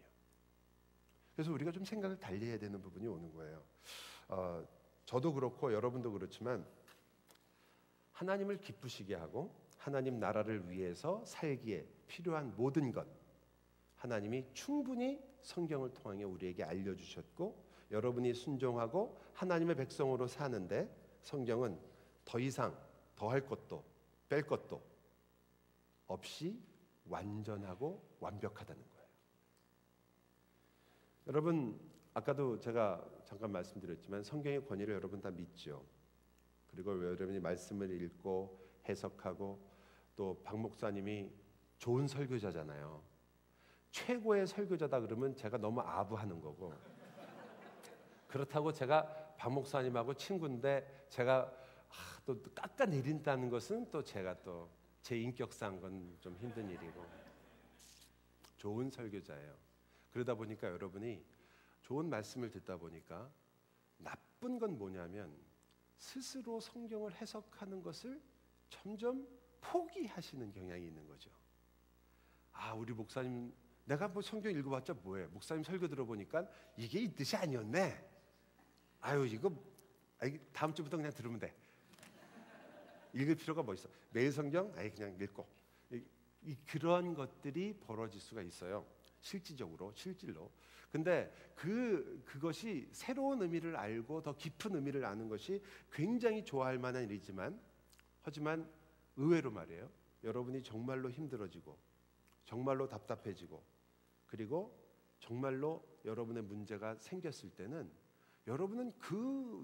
그래서 우리가 좀 생각을 달리 해야 되는 부분이 오는 거예요. 저도 그렇고 여러분도 그렇지만 하나님을 기쁘시게 하고 하나님 나라를 위해서 살기에 필요한 모든 것, 하나님이 충분히 성경을 통해 우리에게 알려주셨고, 여러분이 순종하고 하나님의 백성으로 사는데 성경은 더 이상 더할 것도 뺄 것도 없이 완전하고 완벽하다는 거예요. 여러분, 아까도 제가 잠깐 말씀드렸지만 성경의 권위를 여러분 다 믿죠. 그리고 여러분이 말씀을 읽고 해석하고, 또 박 목사님이 좋은 설교자잖아요. 최고의 설교자다 그러면 제가 너무 아부하는 거고, 그렇다고 제가 박 목사님하고 친구인데 제가 또 깎아내린다는 것은 또 제가 또 제 인격상 건 좀 힘든 일이고, 좋은 설교자예요. 그러다 보니까 여러분이 좋은 말씀을 듣다 보니까 나쁜 건 뭐냐면 스스로 성경을 해석하는 것을 점점 포기하시는 경향이 있는 거죠. 우리 목사님, 내가 뭐 성경 읽어봤자 뭐해, 목사님 설교 들어보니까 이게 이 뜻이 아니었네. 이거 다음 주부터 그냥 들으면 돼. 읽을 필요가 뭐 있어. 매일 성경 그냥 읽고, 그런 것들이 벌어질 수가 있어요. 실질로. 근데 그것이 새로운 의미를 알고 더 깊은 의미를 아는 것이 굉장히 좋아할 만한 일이지만, 하지만 의외로 말이에요, 여러분이 정말로 힘들어지고 정말로 답답해지고 그리고 정말로 여러분의 문제가 생겼을 때는 여러분은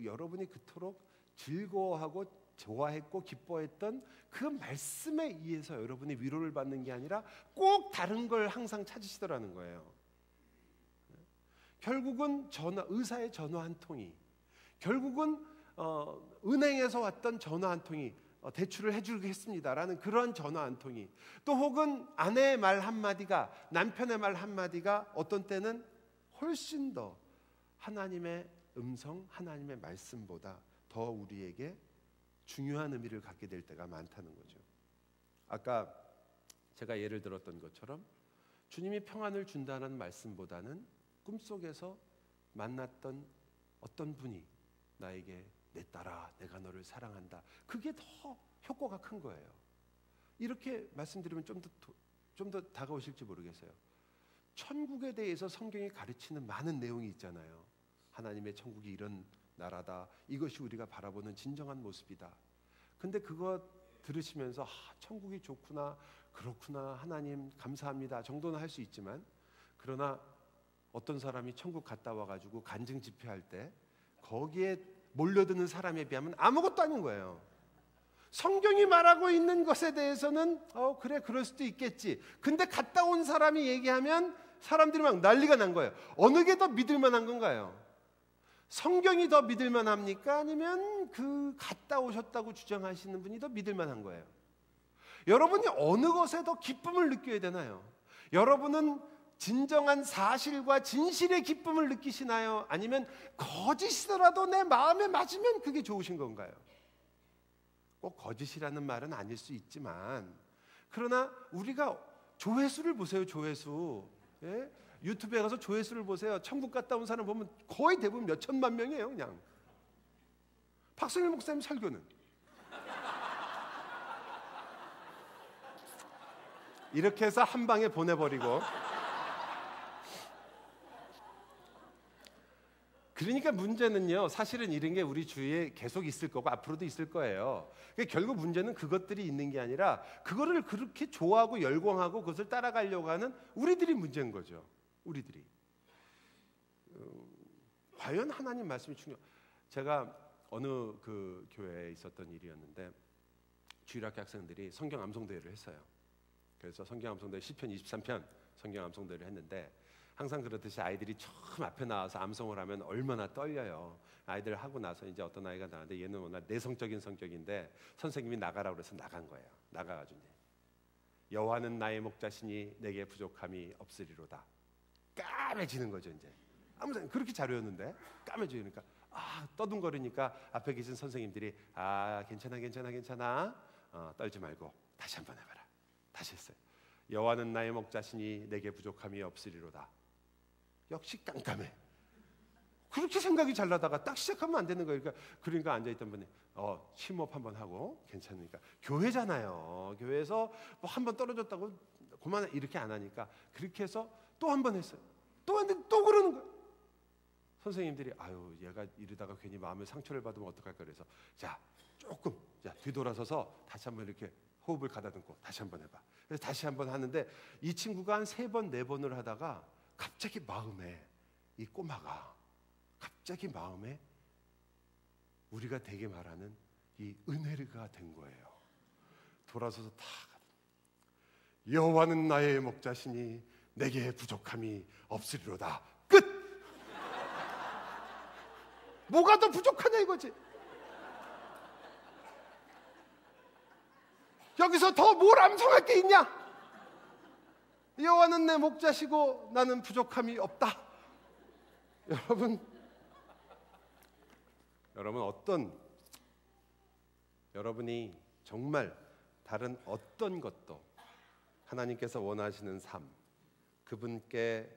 여러분이 그토록 즐거워하고 좋아했고 기뻐했던 그 말씀에 의해서 여러분이 위로를 받는 게 아니라 꼭 다른 걸 항상 찾으시더라는 거예요. 결국은 의사의 전화 한 통이, 결국은 은행에서 왔던 전화 한 통이 대출을 해주겠습니다라는 그런 전화 한 통이, 또 혹은 아내의 말 한마디가, 남편의 말 한마디가 어떤 때는 훨씬 더 하나님의 음성, 하나님의 말씀보다 더 우리에게 중요한 의미를 갖게 될 때가 많다는 거죠. 아까 제가 예를 들었던 것처럼 주님이 평안을 준다는 말씀보다는 꿈속에서 만났던 어떤 분이 나에게 내 딸아, 내가 너를 사랑한다, 그게 더 효과가 큰 거예요. 이렇게 말씀드리면 좀 더 다가오실지 모르겠어요. 천국에 대해서 성경이 가르치는 많은 내용이 있잖아요. 하나님의 천국이 이런 나라다, 이것이 우리가 바라보는 진정한 모습이다. 근데 그거 들으시면서 천국이 좋구나, 그렇구나, 하나님 감사합니다 정도는 할 수 있지만, 그러나 어떤 사람이 천국 갔다 와가지고 간증 집회할 때 거기에 몰려드는 사람에 비하면 아무것도 아닌 거예요. 성경이 말하고 있는 것에 대해서는 그래, 그럴 수도 있겠지. 근데 갔다 온 사람이 얘기하면 사람들이 막 난리가 난 거예요. 어느 게 더 믿을 만한 건가요? 성경이 더 믿을 만합니까? 아니면 그 갔다 오셨다고 주장하시는 분이 더 믿을 만한 거예요? 여러분이 어느 것에 더 기쁨을 느껴야 되나요? 여러분은 진정한 사실과 진실의 기쁨을 느끼시나요? 아니면 거짓이더라도 내 마음에 맞으면 그게 좋으신 건가요? 꼭 거짓이라는 말은 아닐 수 있지만, 그러나 우리가 조회수를 보세요. 조회수. 예? 유튜브에 가서 조회수를 보세요. 천국 갔다 온 사람 보면 거의 대부분 몇 천만 명이에요. 그냥 박성일 목사님 설교는 이렇게 해서 한 방에 보내버리고. 그러니까 문제는요, 사실은 이런 게 우리 주위에 계속 있을 거고 앞으로도 있을 거예요. 그러니까 결국 문제는 그것들이 있는 게 아니라 그거를 그렇게 좋아하고 열광하고 그것을 따라가려고 하는 우리들이 문제인 거죠. 우리들이. 과연 하나님 말씀이 제가 어느 그 교회에 있었던 일이었는데, 주일학교 학생들이 성경 암송대회를 했어요. 그래서 성경 암송대회 시편 23편 성경 암송대회를 했는데, 항상 그렇듯이 아이들이 처음 앞에 나와서 암송을 하면 얼마나 떨려요. 아이들 하고 나서 이제 어떤 아이가 나왔는데, 얘는 워낙 내성적인 성격인데 선생님이 나가라고 그래서 나간 거예요. 나가가지고 여호와는 나의 목자시니 내게 부족함이 없으리로다. 까매지는 거죠. 이제 아무튼 그렇게 잘 외웠는데 까매지니까 떠둥거리니까 앞에 계신 선생님들이 괜찮아 떨지 말고 다시 한번 해봐라. 다시 했어요. 여호와는 나의 목자시니 내게 부족함이 없으리로다. 역시 깜깜해. 그렇게 생각이 잘 나다가 딱 시작하면 안 되는 거예요. 그러니까 앉아있던 분이 심호흡 한번 하고 괜찮으니까, 교회잖아요. 교회에서 뭐 한 번 떨어졌다고 그만 이렇게 안 하니까 그렇게 해서 또 한 번 했어요. 또 했는데 또 그러는 거예요. 선생님들이 얘가 이러다가 괜히 마음에 상처를 받으면 어떡할까 그래서 조금 뒤돌아서서 다시 한번 이렇게 호흡을 가다듬고 다시 한번 해봐. 그래서 다시 한번 하는데 이 친구가 한 3번 4번을 하다가 갑자기 마음에, 이 꼬마가 갑자기 마음에 우리가 되게 말하는 이 은혜가 된 거예요. 돌아서서 다 여호와는 나의 목자시니 내게 부족함이 없으리로다. 끝. 뭐가 더 부족하냐 이거지. 여기서 더 뭘 암송할 게 있냐? 여호와는 내 목자시고 나는 부족함이 없다. 여러분이 정말 다른 어떤 것도 하나님께서 원하시는 삶, 그분께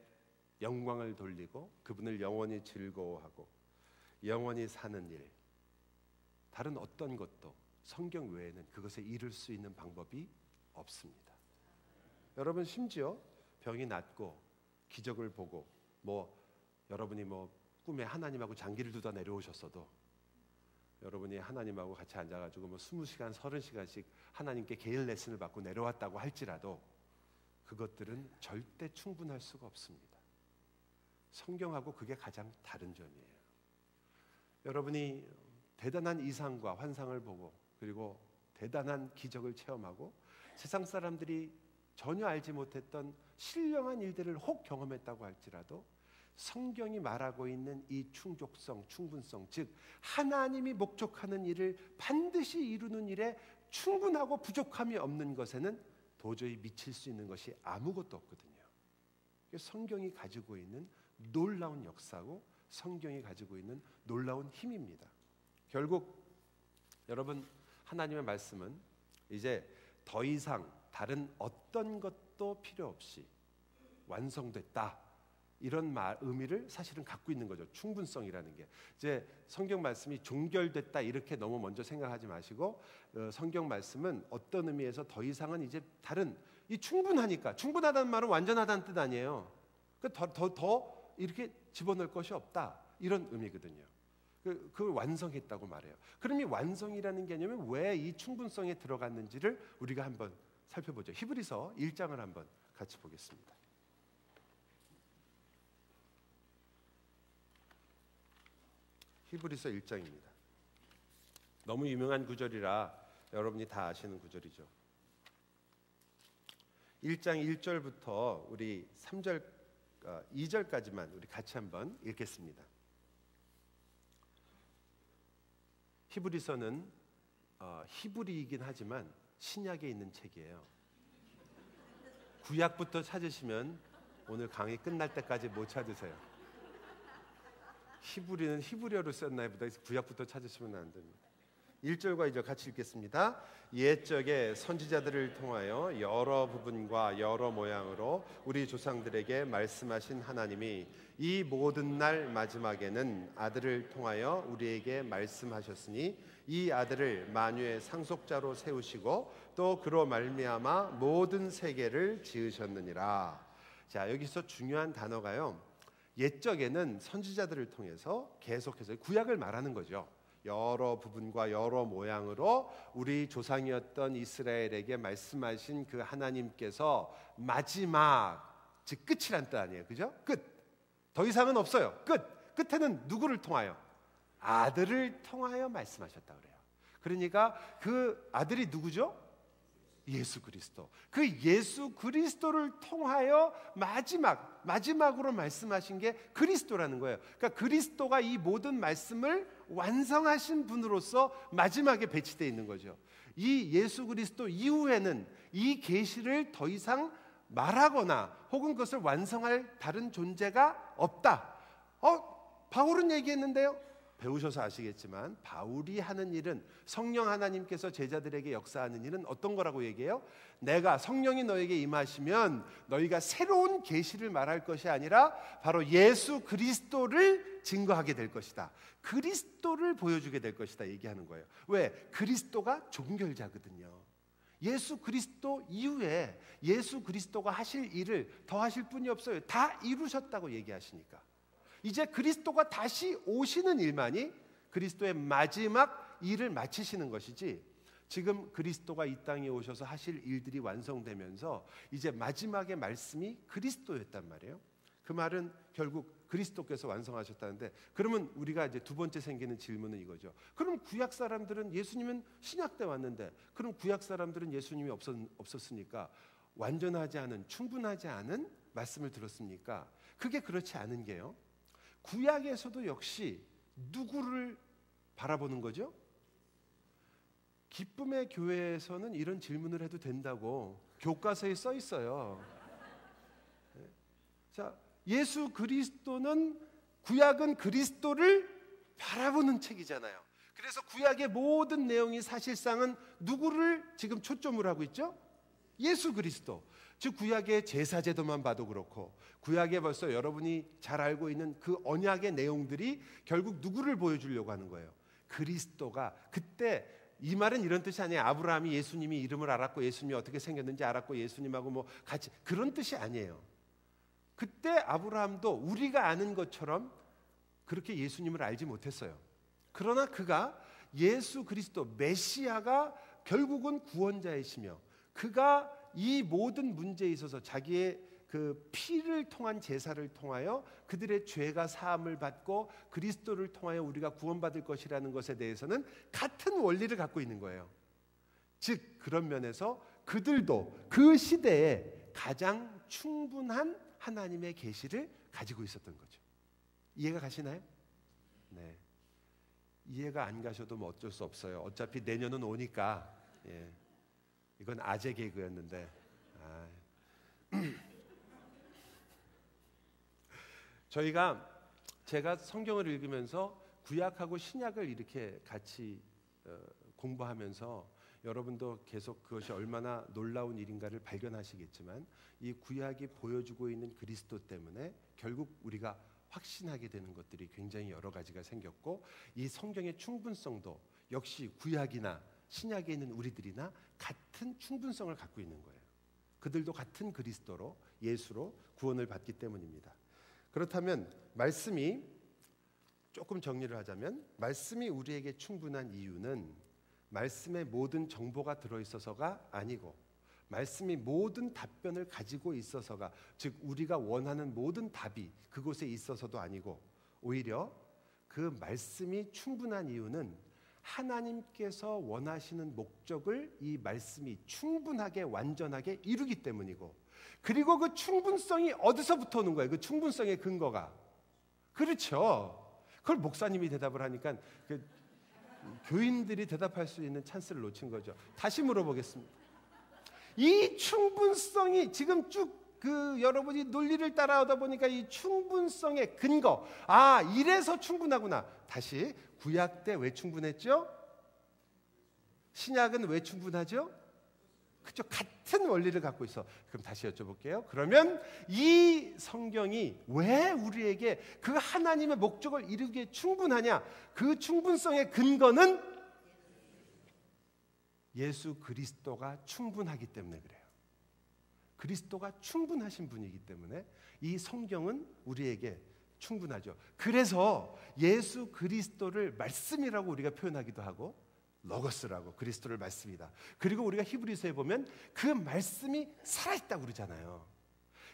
영광을 돌리고 그분을 영원히 즐거워하고 영원히 사는 일, 다른 어떤 것도 성경 외에는 그것에 이룰 수 있는 방법이 없습니다. 여러분, 심지어 병이 낫고 기적을 보고 여러분이 꿈에 하나님하고 장기를 두다 내려오셨어도 여러분이 하나님하고 같이 앉아가지고 20시간, 30시간씩 하나님께 개인 레슨을 받고 내려왔다고 할지라도 그것들은 절대 충분할 수가 없습니다. 성경하고 그게 가장 다른 점이에요. 여러분이 대단한 이상과 환상을 보고 그리고 대단한 기적을 체험하고 세상 사람들이 전혀 알지 못했던 신령한 일들을 혹 경험했다고 할지라도 성경이 말하고 있는 이 충족성, 충분성, 즉 하나님이 목적하는 일을 반드시 이루는 일에 충분하고 부족함이 없는 것에는 도저히 미칠 수 있는 것이 아무것도 없거든요. 성경이 가지고 있는 놀라운 역사고 성경이 가지고 있는 놀라운 힘입니다. 결국 여러분, 하나님의 말씀은 이제 더 이상 다른 어떤 것도 필요 없이 완성됐다, 이런 의미를 사실은 갖고 있는 거죠. 충분성이라는 게 이제 성경 말씀이 종결됐다 이렇게 너무 먼저 생각하지 마시고 성경 말씀은 어떤 의미에서 더 이상은 이제 다른 이 충분하니까, 충분하다는 말은 완전하다는 뜻 아니에요. 더 이렇게 집어넣을 것이 없다, 이런 의미거든요. 그걸 완성했다고 말해요. 그럼 이 완성이라는 개념은 왜 이 충분성에 들어갔는지를 우리가 한번 살펴보죠. 히브리서 1장을 한번 같이 보겠습니다. 히브리서 1장입니다. 너무 유명한 구절이라 여러분이 다 아시는 구절이죠. 1장 1절부터 우리 3절 2절까지만 우리 같이 한번 읽겠습니다. 히브리서는 히브리이긴 하지만 신약에 있는 책이에요. 구약부터 찾으시면 오늘 강의 끝날 때까지 못 찾으세요. 히브리는 히브리어로 썼나 보다 구약부터 찾으시면 안 됩니다. 1절과 2절 같이 읽겠습니다. 옛적에 선지자들을 통하여 여러 부분과 여러 모양으로 우리 조상들에게 말씀하신 하나님이 이 모든 날 마지막에는 아들을 통하여 우리에게 말씀하셨으니 이 아들을 만유의 상속자로 세우시고 또 그로 말미암아 모든 세계를 지으셨느니라. 자, 여기서 중요한 단어가요, 옛적에는 선지자들을 통해서 계속해서 구약을 말하는 거죠. 여러 부분과 여러 모양으로 우리 조상이었던 이스라엘에게 말씀하신 그 하나님께서 마지막, 즉 끝이란 뜻 아니에요, 그죠? 끝. 더 이상은 없어요. 끝. 끝에는 누구를 통하여? 아들을 통하여 말씀하셨다 그래요. 그러니까 그 아들이 누구죠? 예수 그리스도. 그 예수 그리스도를 통하여 마지막으로 말씀하신 게 그리스도라는 거예요. 그러니까 그리스도가 이 모든 말씀을 완성하신 분으로서 마지막에 배치되어 있는 거죠. 이 예수 그리스도 이후에는 이 계시를 더 이상 말하거나 혹은 그것을 완성할 다른 존재가 없다. 바울은 얘기했는데요. 배우셔서 아시겠지만 바울이 하는 일은, 성령 하나님께서 제자들에게 역사하는 일은 어떤 거라고 얘기해요? 내가, 성령이 너에게 임하시면 너희가 새로운 계시를 말할 것이 아니라 바로 예수 그리스도를 증거하게 될 것이다. 그리스도를 보여주게 될 것이다 얘기하는 거예요. 왜? 그리스도가 종결자거든요. 예수 그리스도 이후에 예수 그리스도가 하실 일을 더 하실 분이 없어요. 다 이루셨다고 얘기하시니까 이제 그리스도가 다시 오시는 일만이 그리스도의 마지막 일을 마치시는 것이지, 지금 그리스도가 이 땅에 오셔서 하실 일들이 완성되면서 이제 마지막의 말씀이 그리스도였단 말이에요. 그 말은 결국 그리스도께서 완성하셨다는데, 그러면 우리가 이제 두 번째 생기는 질문은 이거죠. 그럼 구약 사람들은, 예수님은 신약 때 왔는데 그럼 구약 사람들은 예수님이 없었으니까 완전하지 않은, 충분하지 않은 말씀을 들었습니까? 그게 그렇지 않은 게요, 구약에서도 역시 누구를 바라보는 거죠? 기쁨의 교회에서는 이런 질문을 해도 된다고 교과서에 써 있어요. 자, 예수 그리스도는, 구약은 그리스도를 바라보는 책이잖아요. 그래서 구약의 모든 내용이 사실상은 누구를 지금 초점을 하고 있죠? 예수 그리스도. 즉 구약의 제사제도만 봐도 그렇고, 구약에 벌써 여러분이 잘 알고 있는 그 언약의 내용들이 결국 누구를 보여주려고 하는 거예요? 그리스도가. 그때 이 말은 이런 뜻이 아니에요. 아브라함이 예수님이 이름을 알았고 예수님이 어떻게 생겼는지 알았고 예수님하고 같이, 그런 뜻이 아니에요. 그때 아브라함도 우리가 아는 것처럼 그렇게 예수님을 알지 못했어요. 그러나 그가 예수 그리스도 메시아가 결국은 구원자이시며 그가 이 모든 문제에 있어서 자기의 그 피를 통한 제사를 통하여 그들의 죄가 사함을 받고 그리스도를 통하여 우리가 구원받을 것이라는 것에 대해서는 같은 원리를 갖고 있는 거예요. 즉 그런 면에서 그들도 그 시대에 가장 충분한 하나님의 계시를 가지고 있었던 거죠. 이해가 가시나요? 네. 이해가 안 가셔도 뭐 어쩔 수 없어요. 어차피 내년은 오니까. 예. 이건 아재 개그였는데. 제가 성경을 읽으면서 구약하고 신약을 이렇게 같이 공부하면서 여러분도 계속 그것이 얼마나 놀라운 일인가를 발견하시겠지만 이 구약이 보여주고 있는 그리스도 때문에 결국 우리가 확신하게 되는 것들이 굉장히 여러 가지가 생겼고 이 성경의 충분성도 역시 구약이나 신약에 있는 우리들이나 같은 충분성을 갖고 있는 거예요. 그들도 같은 그리스도로 예수로 구원을 받기 때문입니다. 그렇다면 말씀이 조금 정리를 하자면 말씀이 우리에게 충분한 이유는 말씀에 모든 정보가 들어있어서가 아니고 말씀이 모든 답변을 가지고 있어서가 즉 우리가 원하는 모든 답이 그곳에 있어서도 아니고 오히려 그 말씀이 충분한 이유는 하나님께서 원하시는 목적을 이 말씀이 충분하게 완전하게 이루기 때문이고 그리고 그 충분성이 어디서부터 오는 거예요? 그 충분성의 근거가 그렇죠. 그걸 목사님이 대답을 하니까 교인들이 대답할 수 있는 찬스를 놓친 거죠. 다시 물어보겠습니다. 이 충분성이 지금 쭉 여러분이 논리를 따라오다 보니까 이 충분성의 근거 이래서 충분하구나. 다시 구약 때 왜 충분했죠? 신약은 왜 충분하죠? 그죠? 같은 원리를 갖고 있어. 그럼 다시 여쭤볼게요. 그러면 이 성경이 왜 우리에게 그 하나님의 목적을 이루기에 충분하냐? 그 충분성의 근거는 예수 그리스도가 충분하기 때문에 그래요. 그리스도가 충분하신 분이기 때문에 이 성경은 우리에게 충분하죠. 그래서 예수 그리스도를 말씀이라고 우리가 표현하기도 하고 로고스라고 그리스도를 말씀이다. 그리고 우리가 히브리서에 보면 그 말씀이 살아있다고 그러잖아요.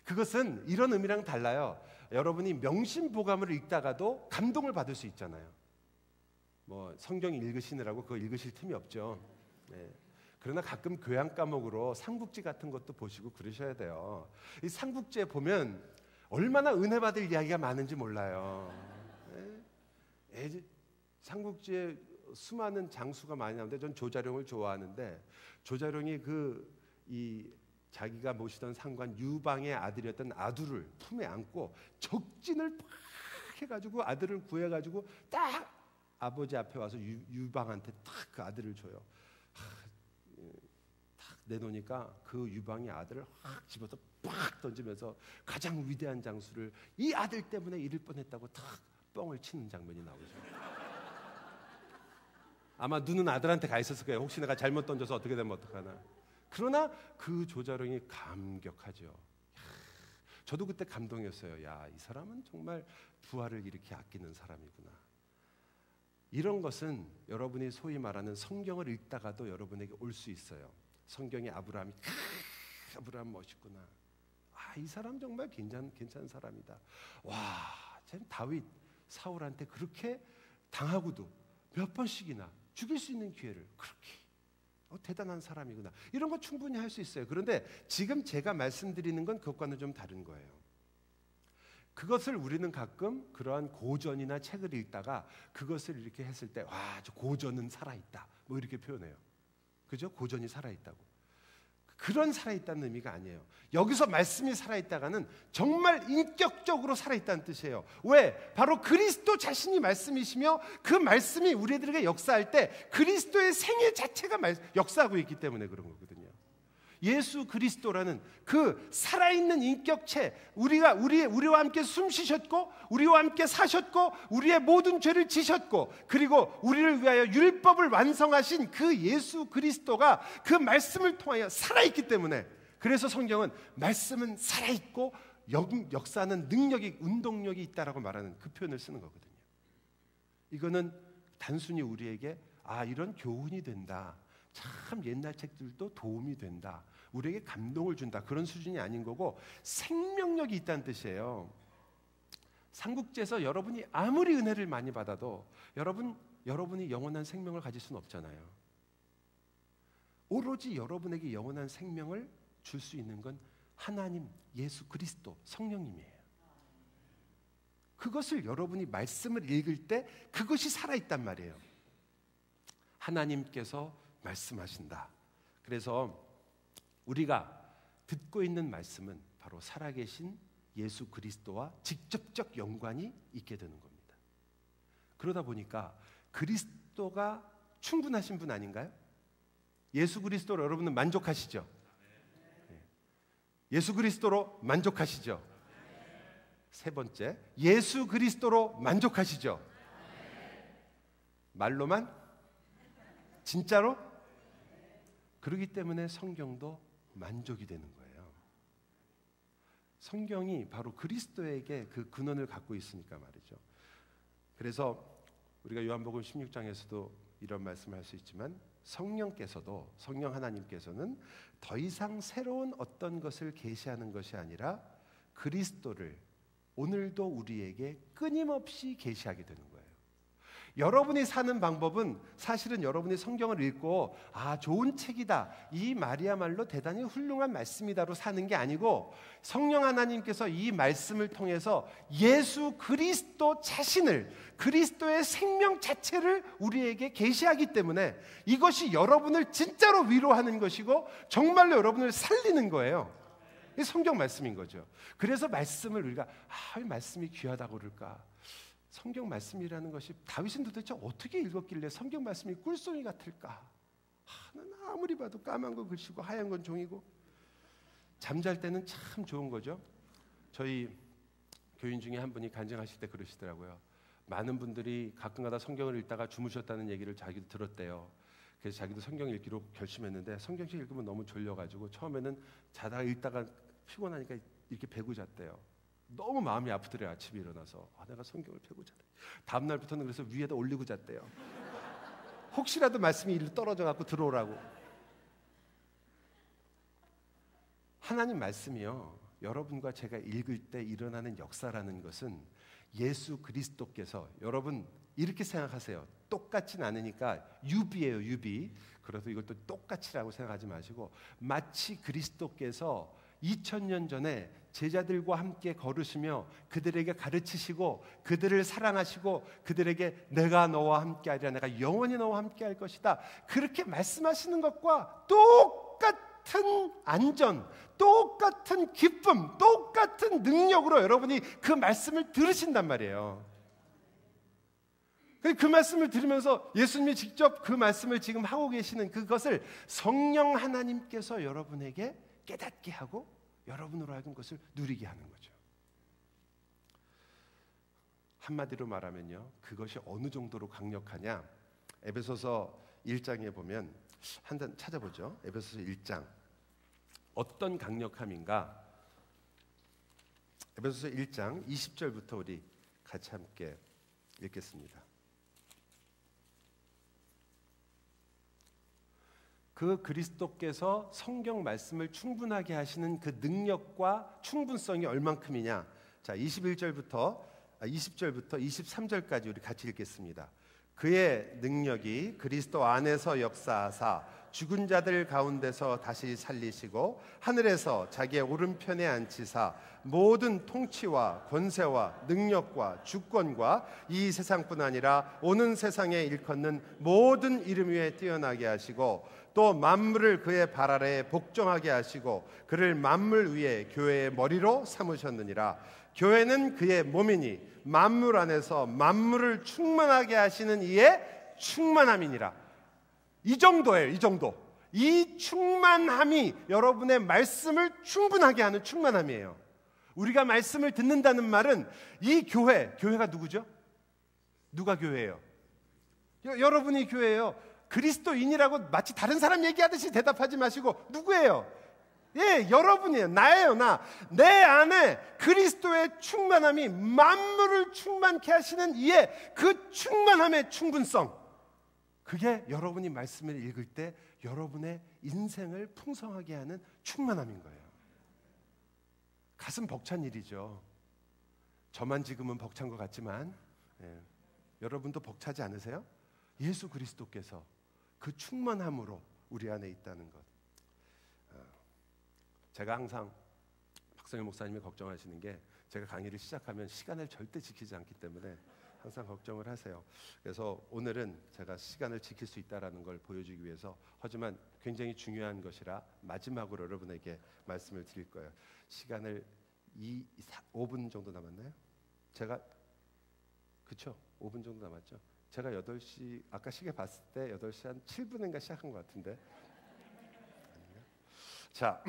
그것은 이런 의미랑 달라요. 여러분이 명심보감을 읽다가도 감동을 받을 수 있잖아요. 뭐 성경 읽으시느라고 그거 읽으실 틈이 없죠. 네. 그러나 가끔 교양 과목으로 삼국지 같은 것도 보시고 그러셔야 돼요. 이 삼국지에 보면 얼마나 은혜 받을 이야기가 많은지 몰라요. 네. 삼국지에 수많은 장수가 많이 나오는데 전 조자룡을 좋아하는데 조자룡이 자기가 모시던 상관 유방의 아들이었던 아두를 품에 안고 적진을 팍 해가지고 아들을 구해가지고 딱 아버지 앞에 와서 유방한테 딱 그 아들을 줘요. 딱 내놓으니까 그 유방의 아들을 확 집어서 팍 던지면서 가장 위대한 장수를 이 아들 때문에 잃을 뻔했다고 탁 뻥을 치는 장면이 나오죠. 아마 눈은 아들한테 가 있었을 거예요. 혹시 내가 잘못 던져서 어떻게 되면 어떡하나. 그러나 그 조자룡이 감격하죠. 저도 그때 감동이었어요. 야, 이 사람은 정말 부하를 이렇게 아끼는 사람이구나. 이런 것은 여러분이 소위 말하는 성경을 읽다가도 여러분에게 올 수 있어요. 성경에 아브라함이 아브라함 멋있구나. 이 사람 정말 괜찮은 사람이다. 와, 참 다윗 사울한테 그렇게 당하고도 몇 번씩이나 죽일 수 있는 기회를 그렇게 대단한 사람이구나. 이런 거 충분히 할 수 있어요. 그런데 지금 제가 말씀드리는 건 그것과는 좀 다른 거예요. 그것을 우리는 가끔 그러한 고전이나 책을 읽다가 그것을 이렇게 했을 때 와, 저 고전은 살아있다. 뭐 이렇게 표현해요. 그죠? 고전이 살아있다고. 그런 살아있다는 의미가 아니에요. 여기서 말씀이 살아있다가는 정말 인격적으로 살아있다는 뜻이에요. 왜? 바로 그리스도 자신이 말씀이시며 그 말씀이 우리들에게 역사할 때 그리스도의 생애 자체가 역사하고 있기 때문에 그런 거거든요. 예수 그리스도라는 그 살아있는 인격체, 우리와 함께 숨 쉬셨고 우리와 함께 사셨고 우리의 모든 죄를 지셨고 그리고 우리를 위하여 율법을 완성하신 그 예수 그리스도가 그 말씀을 통하여 살아있기 때문에 그래서 성경은 말씀은 살아있고 역사는 능력이, 운동력이 있다라고 말하는 그 표현을 쓰는 거거든요. 이거는 단순히 우리에게 이런 교훈이 된다, 참 옛날 책들도 도움이 된다, 우리에게 감동을 준다, 그런 수준이 아닌 거고 생명력이 있다는 뜻이에요. 삼국지에서 여러분이 아무리 은혜를 많이 받아도 여러분이 영원한 생명을 가질 수는 없잖아요. 오로지 여러분에게 영원한 생명을 줄 수 있는 건 하나님, 예수 그리스도, 성령님이에요. 그것을 여러분이 말씀을 읽을 때 그것이 살아있단 말이에요. 하나님께서 말씀하신다. 그래서 우리가 듣고 있는 말씀은 바로 살아계신 예수 그리스도와 직접적 연관이 있게 되는 겁니다. 그러다 보니까 그리스도가 충분하신 분 아닌가요? 예수 그리스도로 여러분은 만족하시죠? 예수 그리스도로 만족하시죠? 세 번째, 예수 그리스도로 만족하시죠? 말로만? 진짜로? 그렇기 때문에 성경도 만족이 되는 거예요. 성경이 바로 그리스도에게 그 근원을 갖고 있으니까 말이죠. 그래서 우리가 요한복음 16장에서도 이런 말씀을 할 수 있지만 성령 하나님께서는 더 이상 새로운 어떤 것을 계시하는 것이 아니라 그리스도를 오늘도 우리에게 끊임없이 계시하게 되는 거예요. 여러분이 사는 방법은 사실은 여러분이 성경을 읽고 좋은 책이다, 이 말이야말로 대단히 훌륭한 말씀이다로 사는 게 아니고 성령 하나님께서 이 말씀을 통해서 예수 그리스도 자신을, 그리스도의 생명 자체를 우리에게 계시하기 때문에 이것이 여러분을 진짜로 위로하는 것이고 정말로 여러분을 살리는 거예요. 이 성경 말씀인 거죠. 그래서 말씀을 우리가 왜 말씀이 귀하다고 그럴까? 성경 말씀이라는 것이 다윗은 도대체 어떻게 읽었길래 성경 말씀이 꿀송이 같을까? 나는 아무리 봐도 까만 건 글씨고 하얀 건 종이고. 잠잘 때는 참 좋은 거죠. 저희 교인 중에 한 분이 간증하실 때 그러시더라고요. 많은 분들이 가끔가다 성경을 읽다가 주무셨다는 얘기를 자기도 들었대요. 그래서 자기도 성경 읽기로 결심했는데 성경책 읽으면 너무 졸려가지고 처음에는 자다가 읽다가 피곤하니까 이렇게 베고 잤대요. 너무 마음이 아프더래요. 아침에 일어나서 내가 성경을 펴고 자네. 다음 날부터는 그래서 위에다 올리고 잤대요. 혹시라도 말씀이 일로 떨어져 갖고 들어오라고. 하나님 말씀이요, 여러분과 제가 읽을 때 일어나는 역사라는 것은 예수 그리스도께서, 여러분 이렇게 생각하세요. 똑같진 않으니까 유비예요, 유비. 그래서 이것도 똑같이라고 생각하지 마시고 마치 그리스도께서 2000년 전에 제자들과 함께 걸으시며 그들에게 가르치시고 그들을 사랑하시고 그들에게 내가 너와 함께하리라, 내가 영원히 너와 함께할 것이다, 그렇게 말씀하시는 것과 똑같은 안전, 똑같은 기쁨, 똑같은 능력으로 여러분이 그 말씀을 들으신단 말이에요. 그 말씀을 들으면서 예수님이 직접 그 말씀을 지금 하고 계시는 그것을 성령 하나님께서 여러분에게 깨닫게 하고 여러분으로 하여금 그것을 누리게 하는 거죠. 한마디로 말하면요, 그것이 어느 정도로 강력하냐, 에베소서 1장에 보면 한번 찾아보죠. 에베소서 1장 어떤 강력함인가. 에베소서 1장 20절부터 우리 같이 함께 읽겠습니다. 그 그리스도께서 성경 말씀을 충분하게 하시는 그 능력과 충분성이 얼만큼이냐. 자, 20절부터 23절까지 우리 같이 읽겠습니다. 그의 능력이 그리스도 안에서 역사하사 죽은 자들 가운데서 다시 살리시고 하늘에서 자기의 오른편에 앉히사 모든 통치와 권세와 능력과 주권과 이 세상뿐 아니라 오는 세상에 일컫는 모든 이름 위에 뛰어나게 하시고 또 만물을 그의 발 아래에 복종하게 하시고 그를 만물 위에 교회의 머리로 삼으셨느니라. 교회는 그의 몸이니 만물 안에서 만물을 충만하게 하시는 이의 충만함이니라. 이 정도예요. 이 정도. 이 충만함이 여러분의 말씀을 충분하게 하는 충만함이에요. 우리가 말씀을 듣는다는 말은 이 교회가 누구죠? 누가 교회예요? 여러분이 교회예요. 그리스도인이라고 마치 다른 사람 얘기하듯이 대답하지 마시고 누구예요? 예, 여러분이에요. 나예요, 나. 내 안에 그리스도의 충만함이 만물을 충만케 하시는 이의 그 충만함의 충분성, 그게 여러분이 말씀을 읽을 때 여러분의 인생을 풍성하게 하는 충만함인 거예요. 가슴 벅찬 일이죠. 저만 지금은 벅찬 것 같지만 여러분도 벅차지 않으세요? 예수 그리스도께서 그 충만함으로 우리 안에 있다는 것. 제가 항상 박성일 목사님이 걱정하시는 게 제가 강의를 시작하면 시간을 절대 지키지 않기 때문에 항상 걱정을 하세요. 그래서 오늘은 제가 시간을 지킬 수 있다는 걸 보여주기 위해서, 하지만 굉장히 중요한 것이라 마지막으로 여러분에게 말씀을 드릴 거예요. 시간을 5분 정도 남았나요? 제가 그쵸? 5분 정도 남았죠? 제가 8시 아까 시계 봤을 때 8시 한 7분인가 시작한 것 같은데. 자,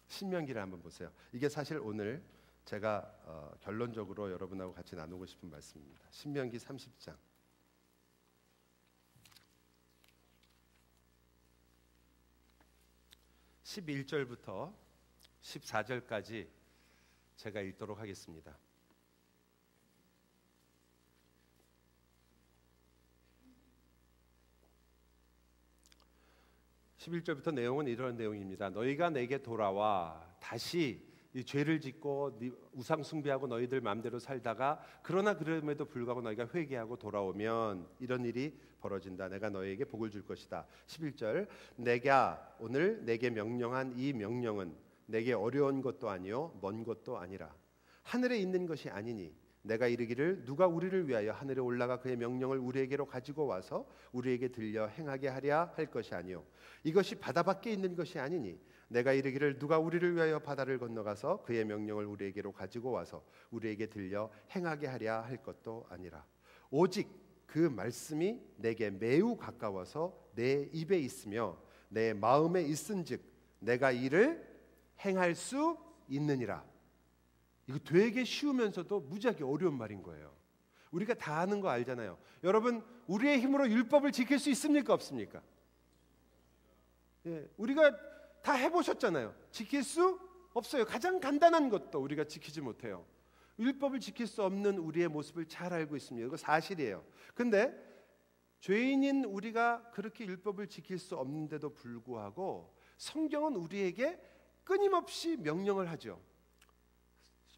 신명기를 한번 보세요. 이게 사실 오늘 제가 결론적으로 여러분하고 같이 나누고 싶은 말씀입니다. 신명기 30장 11절부터 14절까지 제가 읽도록 하겠습니다. (11절부터) 내용은 이런 내용입니다. 너희가 내게 돌아와 다시 이 죄를 짓고 우상 숭배하고 너희들 마음대로 살다가, 그러나 그럼에도 불구하고 너희가 회개하고 돌아오면 이런 일이 벌어진다. 내가 너희에게 복을 줄 것이다. 11절, 내가 오늘 내게 명령한 이 명령은 내게 어려운 것도 아니요 먼 것도 아니라 하늘에 있는 것이 아니니, 내가 이르기를 누가 우리를 위하여 하늘에 올라가 그의 명령을 우리에게로 가지고 와서 우리에게 들려 행하게 하랴 할 것이 아니요 이것이 바다 밖에 있는 것이 아니니, 내가 이르기를 누가 우리를 위하여 바다를 건너가서 그의 명령을 우리에게로 가지고 와서 우리에게 들려 행하게 하랴 할 것도 아니라, 오직 그 말씀이 내게 매우 가까워서 내 입에 있으며 내 마음에 있은즉 내가 이를 행할 수 있느니라. 이거 되게 쉬우면서도 무지하게 어려운 말인 거예요. 우리가 다 아는 거 알잖아요. 여러분, 우리의 힘으로 율법을 지킬 수 있습니까, 없습니까? 예, 우리가 다 해보셨잖아요. 지킬 수 없어요. 가장 간단한 것도 우리가 지키지 못해요. 율법을 지킬 수 없는 우리의 모습을 잘 알고 있습니다. 이거 사실이에요. 근데 죄인인 우리가 그렇게 율법을 지킬 수 없는데도 불구하고 성경은 우리에게 끊임없이 명령을 하죠.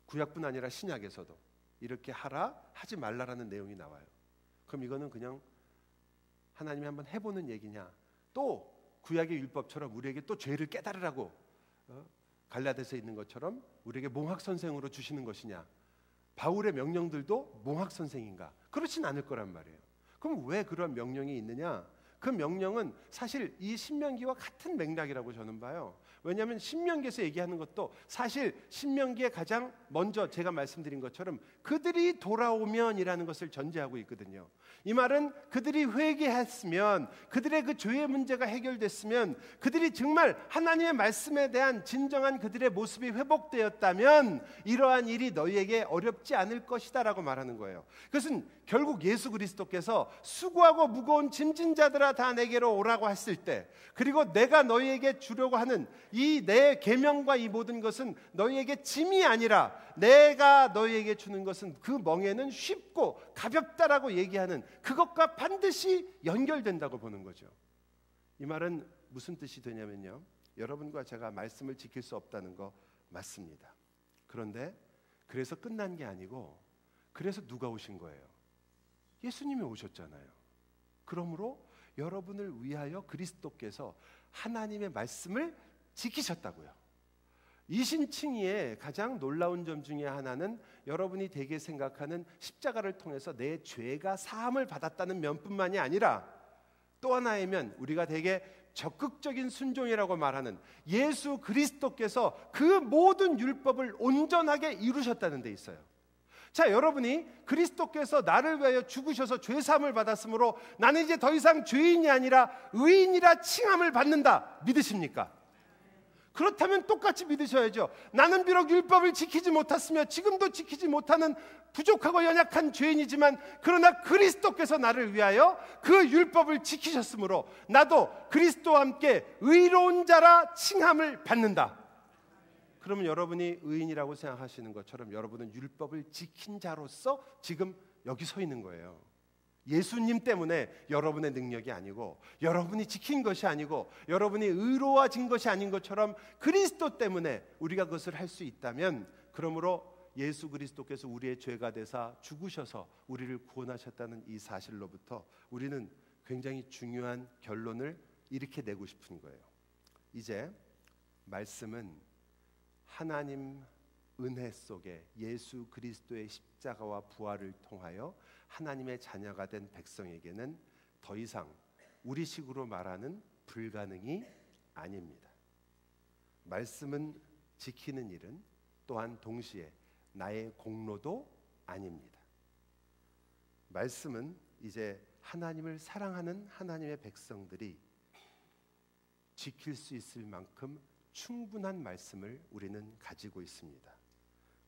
구약뿐 아니라 신약에서도 이렇게 하라, 하지 말라라는 내용이 나와요. 그럼 이거는 그냥 하나님이 한번 해보는 얘기냐, 또 구약의 율법처럼 우리에게 또 죄를 깨달으라고 갈라디아서에 있는 것처럼 우리에게 몽학선생으로 주시는 것이냐, 바울의 명령들도 몽학선생인가? 그렇진 않을 거란 말이에요. 그럼 왜 그런 명령이 있느냐? 그 명령은 사실 이 신명기와 같은 맥락이라고 저는 봐요. 왜냐하면 신명기에서 얘기하는 것도 사실 신명기에 가장 먼저 제가 말씀드린 것처럼 그들이 돌아오면이라는 것을 전제하고 있거든요. 이 말은 그들이 회개했으면, 그들의 그 죄의 문제가 해결됐으면, 그들이 정말 하나님의 말씀에 대한 진정한 그들의 모습이 회복되었다면 이러한 일이 너희에게 어렵지 않을 것이다 라고 말하는 거예요. 그것은 결국 예수 그리스도께서 수고하고 무거운 짐진 자들아 다 내게로 오라고 했을 때, 그리고 내가 너희에게 주려고 하는 이 내 계명과 이 모든 것은 너희에게 짐이 아니라 내가 너희에게 주는 것은 그 멍에는 쉽고 가볍다라고 얘기하는 그것과 반드시 연결된다고 보는 거죠. 이 말은 무슨 뜻이 되냐면요, 여러분과 제가 말씀을 지킬 수 없다는 거 맞습니다. 그런데 그래서 끝난 게 아니고, 그래서 누가 오신 거예요? 예수님이 오셨잖아요. 그러므로 여러분을 위하여 그리스도께서 하나님의 말씀을 지키셨다고요. 이신칭의의 가장 놀라운 점 중에 하나는 여러분이 대개 생각하는 십자가를 통해서 내 죄가 사함을 받았다는 면뿐만이 아니라, 또 하나의 면, 우리가 대개 적극적인 순종이라고 말하는 예수 그리스도께서 그 모든 율법을 온전하게 이루셨다는 데 있어요. 자, 여러분이 그리스도께서 나를 위하여 죽으셔서 죄사함을 받았으므로 나는 이제 더 이상 죄인이 아니라 의인이라 칭함을 받는다, 믿으십니까? 그렇다면 똑같이 믿으셔야죠. 나는 비록 율법을 지키지 못했으며 지금도 지키지 못하는 부족하고 연약한 죄인이지만, 그러나 그리스도께서 나를 위하여 그 율법을 지키셨으므로 나도 그리스도와 함께 의로운 자라 칭함을 받는다. 그러면 여러분이 의인이라고 생각하시는 것처럼 여러분은 율법을 지킨 자로서 지금 여기 서 있는 거예요. 예수님 때문에 여러분의 능력이 아니고, 여러분이 지킨 것이 아니고, 여러분이 의로워진 것이 아닌 것처럼 그리스도 때문에 우리가 그것을 할 수 있다면, 그러므로 예수 그리스도께서 우리의 죄가 되사 죽으셔서 우리를 구원하셨다는 이 사실로부터 우리는 굉장히 중요한 결론을 이렇게 내고 싶은 거예요. 이제 말씀은 하나님 은혜 속에 예수 그리스도의 십자가와 부활을 통하여 하나님의 자녀가 된 백성에게는 더 이상 우리식으로 말하는 불가능이 아닙니다. 말씀은 지키는 일은 또한 동시에 나의 공로도 아닙니다. 말씀은 이제 하나님을 사랑하는 하나님의 백성들이 지킬 수 있을 만큼 충분한 말씀을 우리는 가지고 있습니다.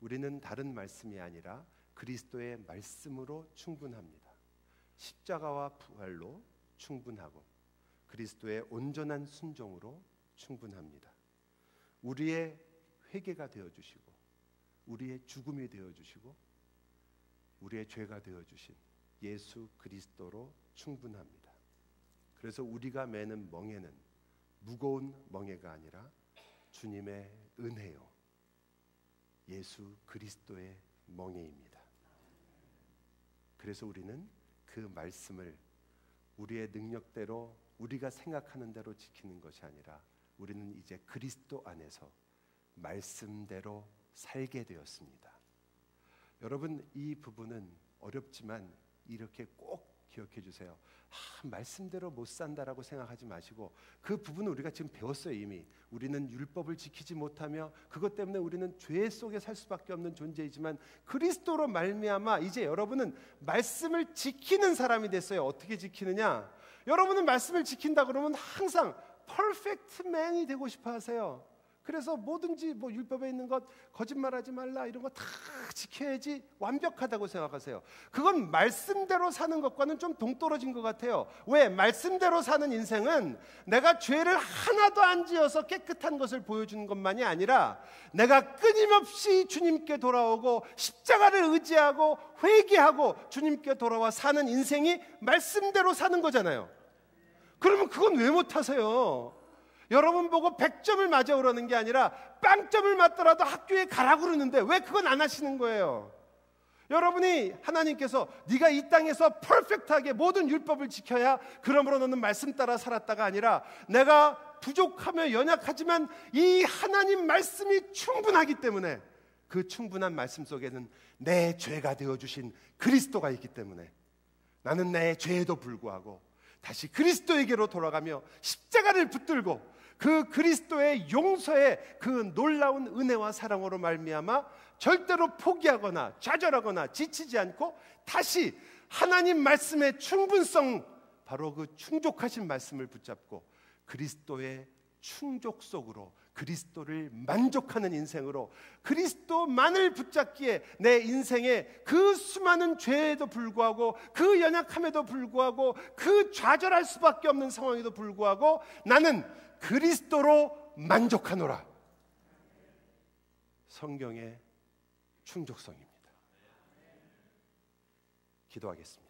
우리는 다른 말씀이 아니라 그리스도의 말씀으로 충분합니다. 십자가와 부활로 충분하고 그리스도의 온전한 순종으로 충분합니다. 우리의 회개가 되어주시고 우리의 죽음이 되어주시고 우리의 죄가 되어주신 예수 그리스도로 충분합니다. 그래서 우리가 매는 멍에는 무거운 멍에가 아니라 주님의 은혜요, 예수 그리스도의 멍에입니다. 그래서 우리는 그 말씀을 우리의 능력대로 우리가 생각하는 대로 지키는 것이 아니라 우리는 이제 그리스도 안에서 말씀대로 살게 되었습니다. 여러분, 이 부분은 어렵지만 이렇게 꼭 기억해 주세요. 말씀대로 못 산다라고 생각하지 마시고, 그 부분은 우리가 지금 배웠어요. 이미 우리는 율법을 지키지 못하며 그것 때문에 우리는 죄 속에 살 수밖에 없는 존재이지만 그리스도로 말미암아 이제 여러분은 말씀을 지키는 사람이 됐어요. 어떻게 지키느냐? 여러분은 말씀을 지킨다 그러면 항상 퍼펙트 맨이 되고 싶어 하세요. 그래서 뭐든지 율법에 있는 것, 거짓말하지 말라, 이런 거 다 지켜야지 완벽하다고 생각하세요. 그건 말씀대로 사는 것과는 좀 동떨어진 것 같아요. 왜? 말씀대로 사는 인생은 내가 죄를 하나도 안 지어서 깨끗한 것을 보여주는 것만이 아니라 내가 끊임없이 주님께 돌아오고 십자가를 의지하고 회개하고 주님께 돌아와 사는 인생이 말씀대로 사는 거잖아요. 그러면 그건 왜 못하세요? 여러분 보고 100점을 맞아 오라는 게 아니라 빵점을 맞더라도 학교에 가라고 그러는데 왜 그건 안 하시는 거예요? 여러분이 하나님께서 네가 이 땅에서 퍼펙트하게 모든 율법을 지켜야 그러므로 너는 말씀 따라 살았다가 아니라 내가 부족하며 연약하지만 이 하나님 말씀이 충분하기 때문에 그 충분한 말씀 속에는 내 죄가 되어주신 그리스도가 있기 때문에 나는 내 죄에도 불구하고 다시 그리스도에게로 돌아가며 십자가를 붙들고 그 그리스도의 용서의 그 놀라운 은혜와 사랑으로 말미암아 절대로 포기하거나 좌절하거나 지치지 않고 다시 하나님 말씀의 충분성, 바로 그 충족하신 말씀을 붙잡고 그리스도의 충족 속으로 그리스도를 만족하는 인생으로 그리스도만을 붙잡기에 내 인생의 그 수많은 죄에도 불구하고 그 연약함에도 불구하고 그 좌절할 수밖에 없는 상황에도 불구하고 나는 그리스도로 만족하노라. 성경의 충족성입니다. 기도하겠습니다.